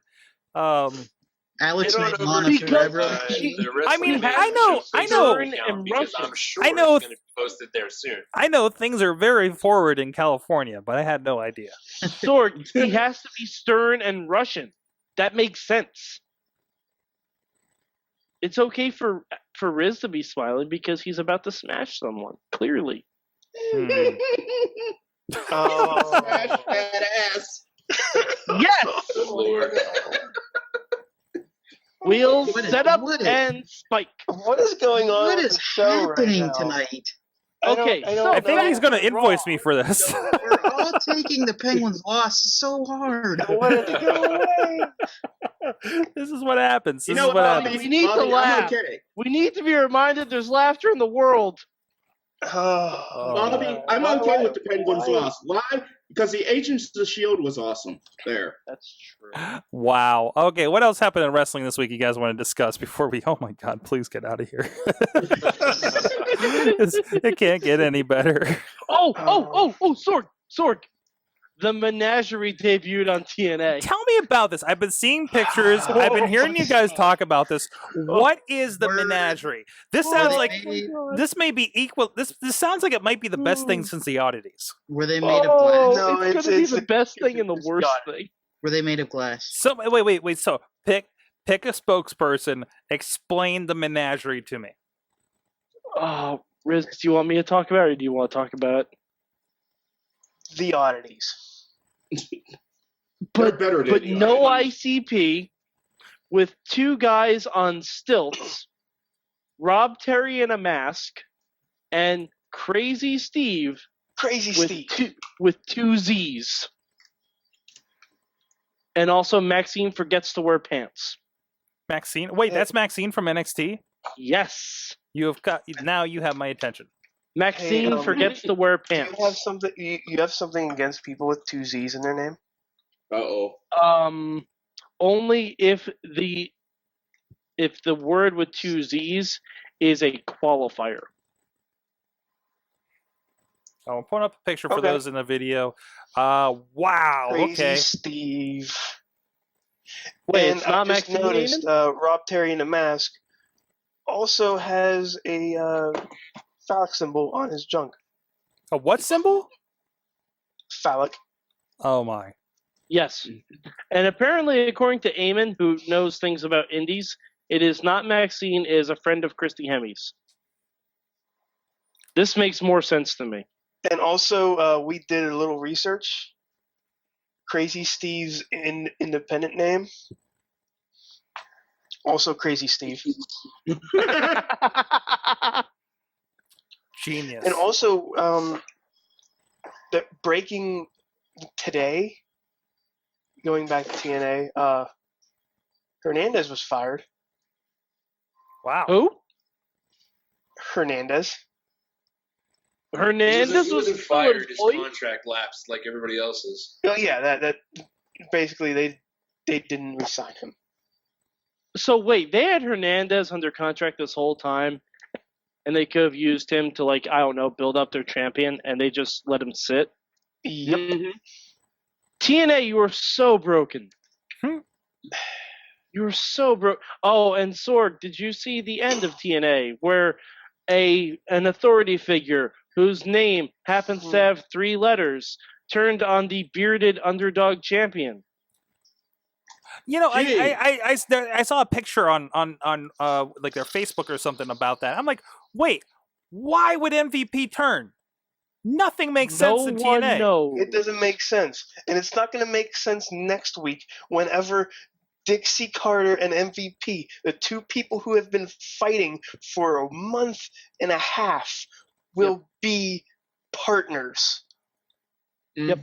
Alex Head on made over Lana to, Because forever. the Wrestling I mean, Mayhem I know- Show I know- Facebook account and because Russian. I'm sure I know- it's going to be posted there soon. I know things are very forward in California, but I had no idea. Sorg, he has to be stern and Russian. That makes sense. It's okay for Rizz to be smiling because he's about to smash someone. Clearly. Hmm. Oh. Smash that ass. Yes. Good Lord. Wheels, What is- set up, what is- and spike. What is going on What with is the show happening right now? tonight? I don't- Okay, I so don't I think know. he's going to Raw. invoice me for this. We're all taking the Penguins' loss so hard. I wanted to go away. This is what happens. You This know is what Bobby? happens. We need to Bobby, laugh. I'm okay. We need to be reminded there's laughter in the world. Oh, Bobby, I'm Why- okay with the Penguins' why- loss. Why? because the Agents of the Shield was awesome. There. That's true. Wow. Okay, what else happened in wrestling this week you guys want to discuss before we... Oh my god, please get out of here. It can't get any better. Sorg. The Menagerie debuted on TNA. Tell me about this. I've been seeing pictures. I've been hearing you guys talk about this. What is the Menagerie? This sounds like this may be equal. This sounds like it might be the best thing since the oddities. Were they made of glass? No, it's gonna be it's the the- best thing and the it's worst got thing. Were they made of glass? So wait. So pick a spokesperson. Explain the Menagerie to me. Oh, Rizz, do you want me to talk about it, or do you want to talk about it? The oddities. They're better than But the no Oddities. ICP, with two guys on stilts, Rob Terry in a mask, and Crazy Steve Crazy Steve. with two Z's. And also Maxine forgets to wear pants. Maxine. Wait, that's Maxine from NXT. Yes. You have my attention. Maxine Hey, forgets to wear Do pants. you have something? You have something against people with two Z's in their name? Uh-oh. Only if the word with two Z's is a qualifier. Oh, I'm pulling up a picture for Okay. those in the video. Wow. Crazy Okay. Steve. Wait, And it's not I just Maxine noticed Rob Terry in a mask also has a phallic symbol on his junk. A what symbol? Phallic. Oh my. Yes. And apparently, according to Eamon, who knows things about indies, it is not Maxine, it is a friend of Christy Hemmy's. This makes more sense to me. And also, we did a little research. Crazy Steve's independent name. Also Crazy Steve. Genius. And also, the breaking today, going back to TNA, Hernandez was fired. Wow. Who? Hernandez. Hernandez he was wasn't still fired. His employed? contract lapsed like everybody else's. Oh yeah, that basically they didn't resign him. So wait, they had Hernandez under contract this whole time, and they could have used him to, like, I don't know, build up their champion, and they just let him sit. Yep. TNA, you were so broken. Hmm. You were so broke. Oh, and Sorg, did you see the end of TNA where an authority figure whose name happens to have 3 letters turned on the bearded underdog champion? You know, Gee. I saw a picture on like their Facebook or something about that. I'm like, wait, why would MVP turn? Nothing makes sense in No one TNA. knows. It doesn't make sense, and it's not going to make sense next week whenever Dixie Carter and MVP, the two people who have been fighting for a month and a half, will be partners. Yep.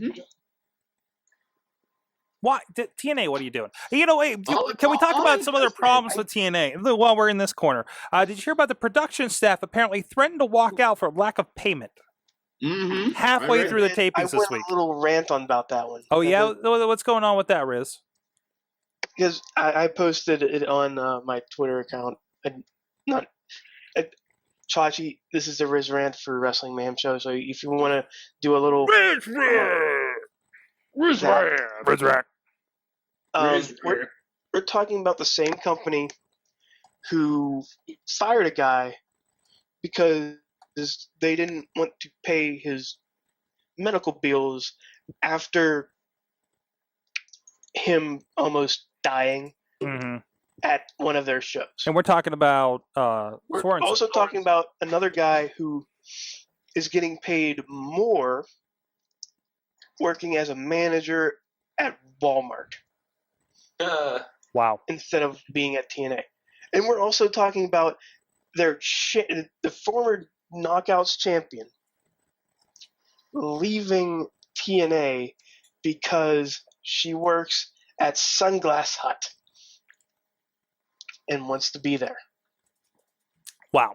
Why TNA? What are you doing? You know, wait, All- can we talk all about I some other know is problems with TNA while we're in this corner? Did you hear about the production staff apparently threatened to walk out for lack of payment Mm-hmm. halfway I read through the I tapings went this week? a little rant on about that one. Oh yeah, what's going on with that, Rizz? Because I posted it on my Twitter account. Chachi, this is the Rizz rant for Wrestling Mayhem Show. So if you want to do a little, Rizz we're talking about the same company who fired a guy because they didn't want to pay his medical bills after him almost dying Mm-hmm. at one of their shows. And we're talking about We're Sorensen. also talking about another guy who is getting paid more working as a manager at Walmart Wow. instead of being at TNA. And we're also talking about the former Knockouts champion leaving TNA because she works at Sunglass Hut and wants to be there. Wow.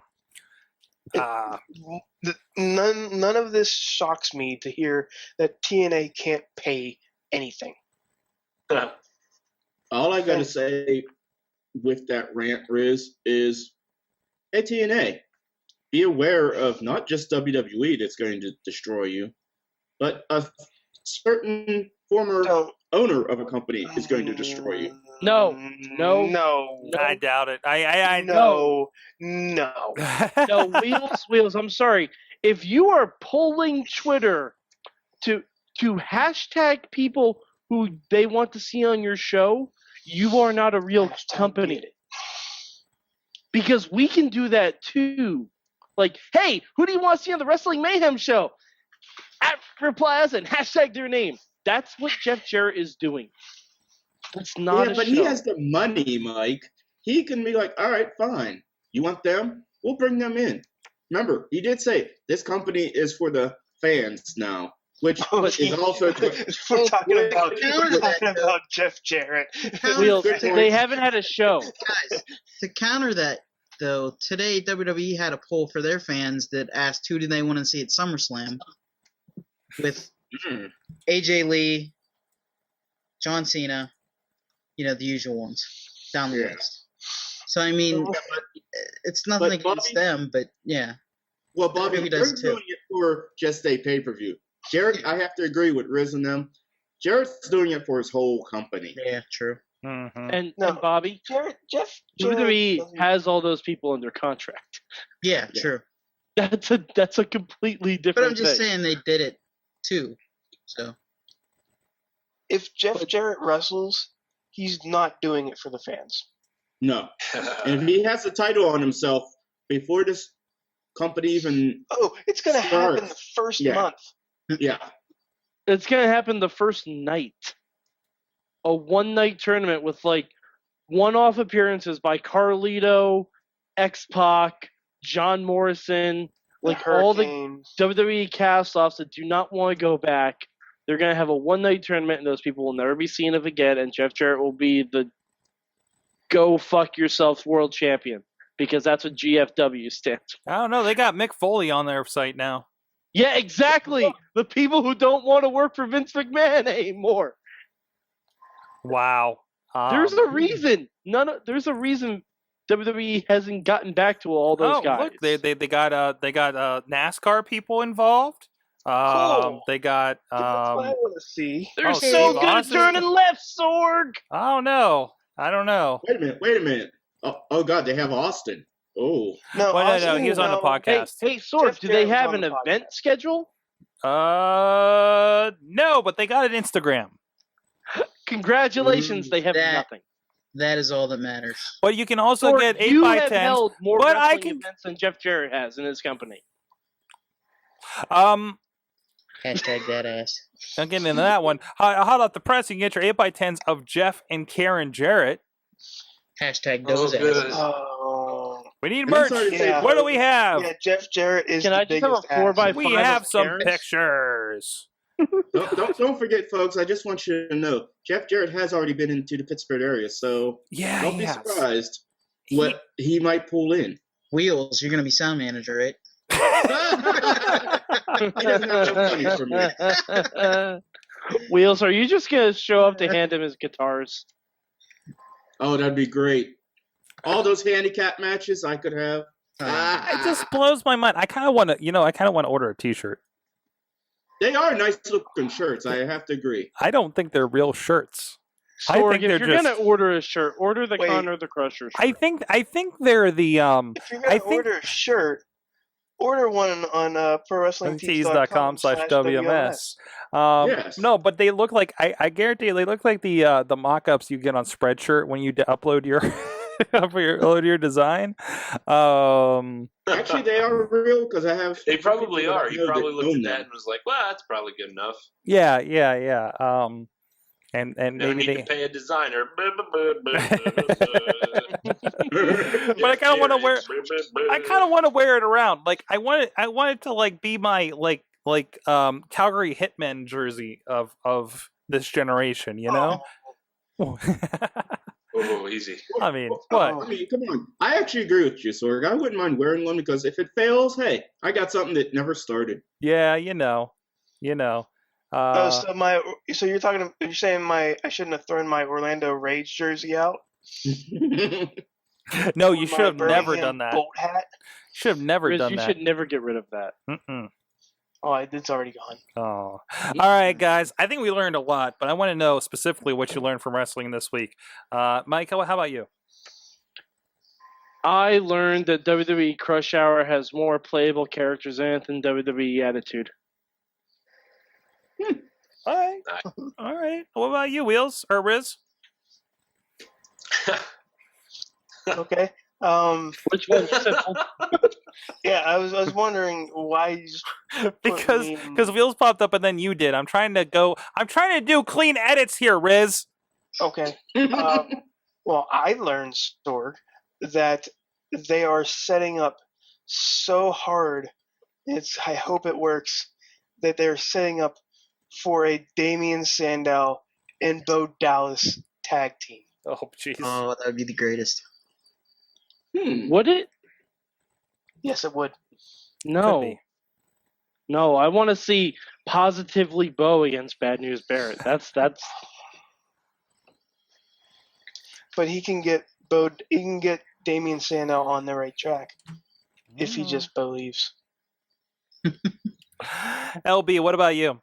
None of this shocks me to hear that TNA can't pay anything. All I gotta say with that rant, Rizz, is, hey TNA, be aware of not just WWE that's going to destroy you, but a certain former owner of a company is going to destroy you. No. I doubt it. I No. No, Wheelz, I'm sorry. If you are polling Twitter to hashtag people who they want to see on your show, you are not a real company. Because we can do that too. Like, hey, who do you want to see on the Wrestling Mayhem Show? Replies and hashtag their name. That's what Jeff Jarrett is doing. It's not a but show. he has the money, Mike. He can be like, all right, fine. You want them? We'll bring them in. Remember, he did say this company is for the fans now, which is also. We're talking about Jeff Jarrett. Wheelz, they haven't had a show. Guys, to counter that, though, today WWE had a poll for their fans that asked who do they want to see at SummerSlam, with AJ Lee, John Cena, the usual ones down the list. So I mean, it's nothing against them, but yeah. Well, Bobby, WWE they're does too. doing it for just a pay-per-view. Jarrett, I have to agree with Rizz and them. Jarrett's doing it for his whole company. Yeah, true. Mm-hmm. And Bobby, Jeff WWE has all those people under contract. Yeah, true. That's a completely different But I'm just thing. saying they did it too. So if Jeff Jarrett wrestles, he's not doing it for the fans. No. And if he has the title on himself before this company even it's going to happen the first month. Yeah. It's going to happen the first night. A one-night tournament with, like, one-off appearances by Carlito, X-Pac, John Morrison, like all the WWE cast-offs that do not want to go back. They're going to have a one-night tournament, and those people will never be seen of again, and Jeff Jarrett will be the go-fuck-yourself world champion, because that's what GFW stands for. I don't know. They got Mick Foley on their site now. Yeah, exactly. The people who don't want to work for Vince McMahon anymore. Wow. There's a reason. There's a reason WWE hasn't gotten back to all those guys. Look, they got NASCAR people involved. Cool. They got That's what I want to see. They're Steve so good at Austin. turning left, Sorg. I don't know. Wait a minute. Oh God, they have Austin. Oh. No, he was on the podcast. Hey, Sorg, Jeff do they Jarrett have was an on the event schedule? No, but they got an Instagram. Congratulations, they have nothing. that is all that matters. But you can also Sorg, get 8 you by have 10s. held more But wrestling events than Jeff Jarrett has in his company. Hashtag that ass. I'm getting into that one. Hot off the press, you can get your 8 by 10s of Jeff and Karen Jarrett. Hashtag those asses. We need I'm merch. sorry to say, What do we have? Yeah, Jeff Jarrett is Can the I just have a biggest 4x5? ass. We have some Karen's? pictures. Don't forget, folks. I just want you to know, Jeff Jarrett has already been into the Pittsburgh area, so don't be surprised what he might pull in. Wheelz, you're gonna be sound manager, right? He doesn't have no money for me. Wheelz, are you just gonna show up to hand him his guitars? Oh, that'd be great. All those handicap matches I could have. It just blows my mind. I kind of want to, order a T-shirt. They are nice looking shirts. I have to agree. I don't think they're real shirts. Sorg, I think if you're gonna order a shirt, order the Connor the Crusher shirt. I think they're the If you're gonna order a shirt, order one on ProWrestlingTees.com/WMS. Yes. No, but they look like I guarantee they look like the mock-ups you get on Spreadshirt when you upload your upload your design. Actually, they are real because I have. They probably are. He probably looked at that them. and was like, "Well, that's probably good enough." Yeah. And No maybe need they. to pay a designer. But I kind of want to wear. I kind of want to wear it around. Like I want it to like be my Calgary Hitmen jersey of this generation. You know. whoa, easy. I mean, I what? mean, come on. I actually agree with you, Sorg. I wouldn't mind wearing one because if it fails, hey, I got something that never started. Yeah, you know. So you're saying I shouldn't have thrown my Orlando Rage jersey out? No, Or you should my have never Birmingham done that. Bolt hat? Should have never Rizz, done you that. should never get rid of that. Mm-mm. Oh, it's already gone. Oh. All right, guys. I think we learned a lot, but I want to know specifically what you learned from wrestling this week. Mike, how about you? I learned that WWE Crush Hour has more playable characters in it than WWE Attitude. All right. All right. What about you, Wheelz or Rizz? Okay. Which one? Yeah, I was wondering why you just because me in- Wheelz popped up and then you did. I'm trying to do clean edits here, Rizz. Okay. Well, I learned, Sorg, that they are setting up so hard. I hope it works. That they're setting up for a Damian Sandow and Bo Dallas tag team. Oh, jeez. Oh, that would be the greatest. Would it? Yes, it would. Could No. be. No, I want to see positively Bo against Bad News Barrett. That's But he can get Damian Sandow on the right track if he just believes. LB, what about you?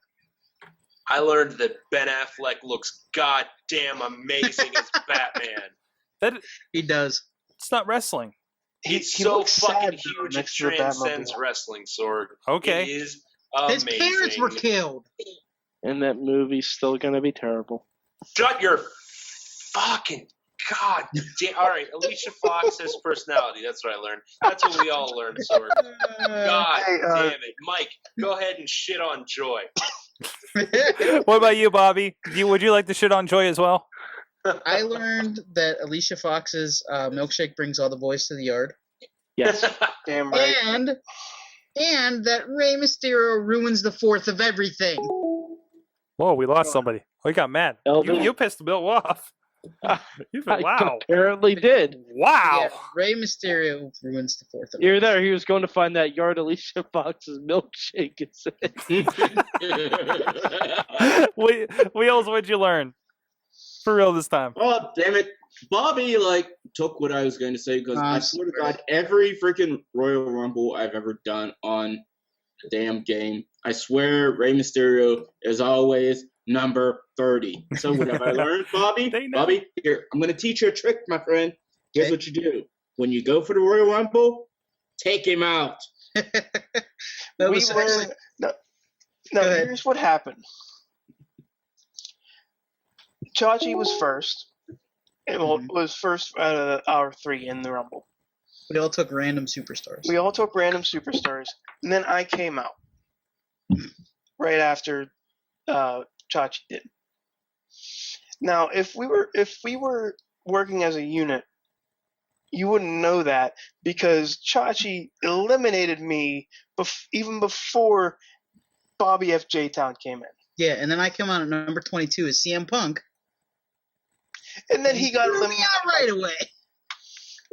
I learned that Ben Affleck looks goddamn amazing as Batman. He does. It's not wrestling. He's he so looks fucking sad, though, huge, it next to the transcends Batmobile. wrestling, Sorg. Okay. It is His amazing. parents were killed. and that movie's still gonna be terrible. Shut your fucking god damn. All right, Alicia Fox has personality. That's what I learned. That's what we all learned, Sorg. God Hey, damn it. Mike, go ahead and shit on Joy. What about you, Bobby? Would you like to shit on Joy as well? I learned that Alicia Fox's milkshake brings all the boys to the yard, Yes. Damn right. and that Rey Mysterio ruins the fourth of everything. Whoa, we lost somebody. Oh, he got mad. LB. You pissed Bill off. Wow. Apparently did. Wow. Yeah, Rey Mysterio ruins the fourth of You're there. He was going to find that yard Alicia Fox's milkshake is in. Wheelz, what'd you learn? For real this time. Oh, damn it. Bobby, took what I was going to say because I swear to God, every freaking Royal Rumble I've ever done on the damn game, I swear Rey Mysterio is always number 30. So what have I learned, Bobby? They know. Bobby, here, I'm going to teach you a trick, my friend. Here's Okay. what you do. When you go for the Royal Rumble, take him out. That We was learned. No, Go ahead. here's what happened. Chachi was first. It was first out of our three in the Rumble. we all took random superstars. We all took random superstars, and then I came out right after Chachi did. Now, if we were working as a unit, you wouldn't know that because Chachi eliminated me even before Bobby F. J-Town came in. Yeah, and then I come out at number 22 as CM Punk. And then he got Threw me eliminated. out right away.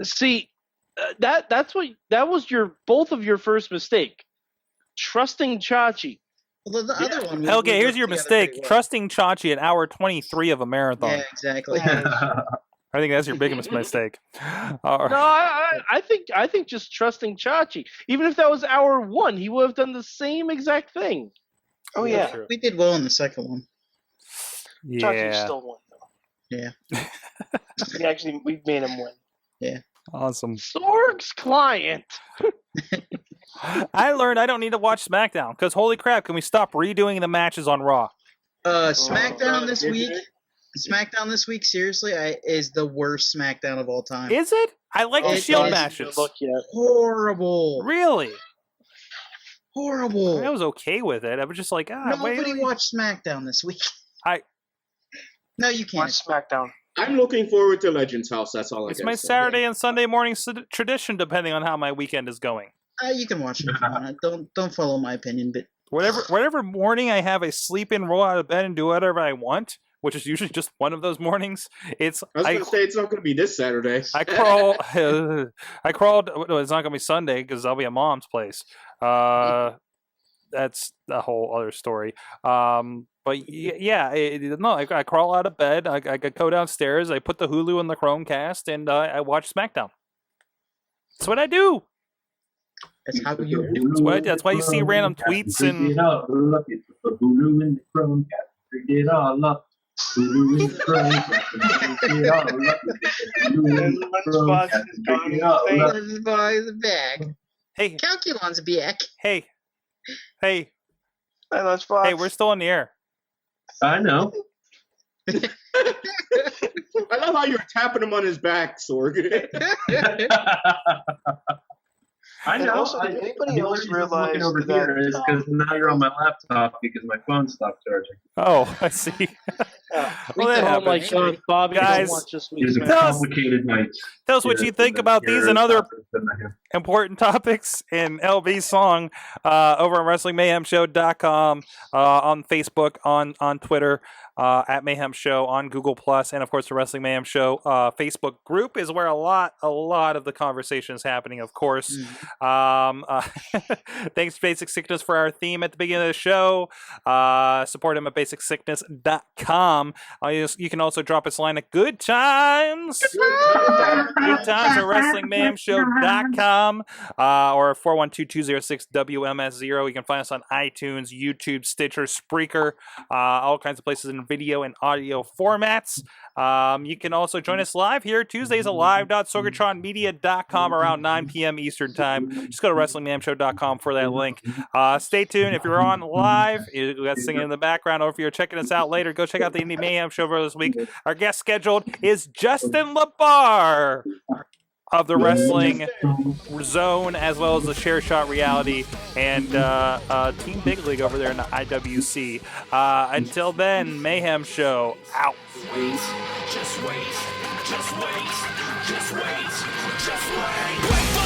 See, that was both of your first mistake. Trusting Chachi. Well, the other one. we Okay, here's worked your together mistake. pretty well. Trusting Chachi at hour 23 of a marathon. Yeah, exactly. I think that's your biggest mistake. All right. No, I think just trusting Chachi. Even if that was hour one, he would have done the same exact thing. Oh yeah, True. We did well in the second one. Chachi Yeah. still won though. Yeah. We made him win. Awesome. Sorg's client. I learned I don't need to watch SmackDown because holy crap, can we stop redoing the matches on Raw? SmackDown this Did week. you? SmackDown this week, seriously, is the worst SmackDown of all time. Is it? I like the It Shield is. matches. Look yet. Horrible. Really? Horrible. I was okay with it. I was just like, Nobody wait. watched SmackDown this week. I- No, you can't. Watch SmackDown. I'm looking forward to Legends House. That's all I It's gotta my say. Saturday and Sunday morning tradition, depending on how my weekend is going. You can watch it if you want. Don't follow my opinion, but Whatever morning I have, I sleep in, roll out of bed, and do whatever I want. which is usually just one of those mornings. I was going to say it's not going to be this Saturday. I crawled. Well, it's not gonna be Sunday because I'll be at Mom's place. That's a whole other story. But yeah, I crawl out of bed. I go downstairs. I put the Hulu in the Chromecast, and I watch SmackDown. That's what I do. That's how you do. That's why you see random tweets and. Hulu in the Chromecast. Pick it all up. Hulu in the Chromecast. Pick it all up. Lunchbox is gone. Lunchbox is back. Hey, Calculon's back. hey, Hi, Lunchbox. hey! We're still on the air. I know. I love how you're tapping him on his back, Sorg. I And know. also, did anybody the else only reason I'm realize looking over that, here is because now you're on my laptop because my phone stopped charging. Oh, I see. Well, that Oh my happens. God, Bobby, Guys, don't watch this It was week. a Tell us- complicated night. Tell us what you think about these and other important topics in LB's song over on WrestlingMayhemShow.com, on Facebook, on Twitter, at Mayhem Show, on Google Plus, and of course the Wrestling Mayhem Show Facebook group is where a lot of the conversation is happening. Of course, thanks Basic Sickness for our theme at the beginning of the show. Support him at BasicSickness.com. You can also drop us a line at Good Times. Good Times at WrestlingMayhemShow.com or 412-206-WMS0. You can find us on iTunes, YouTube, Stitcher, Spreaker, all kinds of places in video and audio formats. You can also join us live here Tuesdays at live.sorgatronmedia.com around 9 p.m. Eastern Time. Just go to WrestlingMayhemShow.com for that link. Stay tuned. If you're on live, you got singing in the background, or if you're checking us out later, go check out the Indie Mayhem Show for this week. Our guest scheduled is Justin LaBar of the Wrestling Zone, as well as the Share Shot Reality and Team Big League over there in the IWC. Until then, Mayhem Show out. Wait, just wait, just wait, just wait, just wait. Wait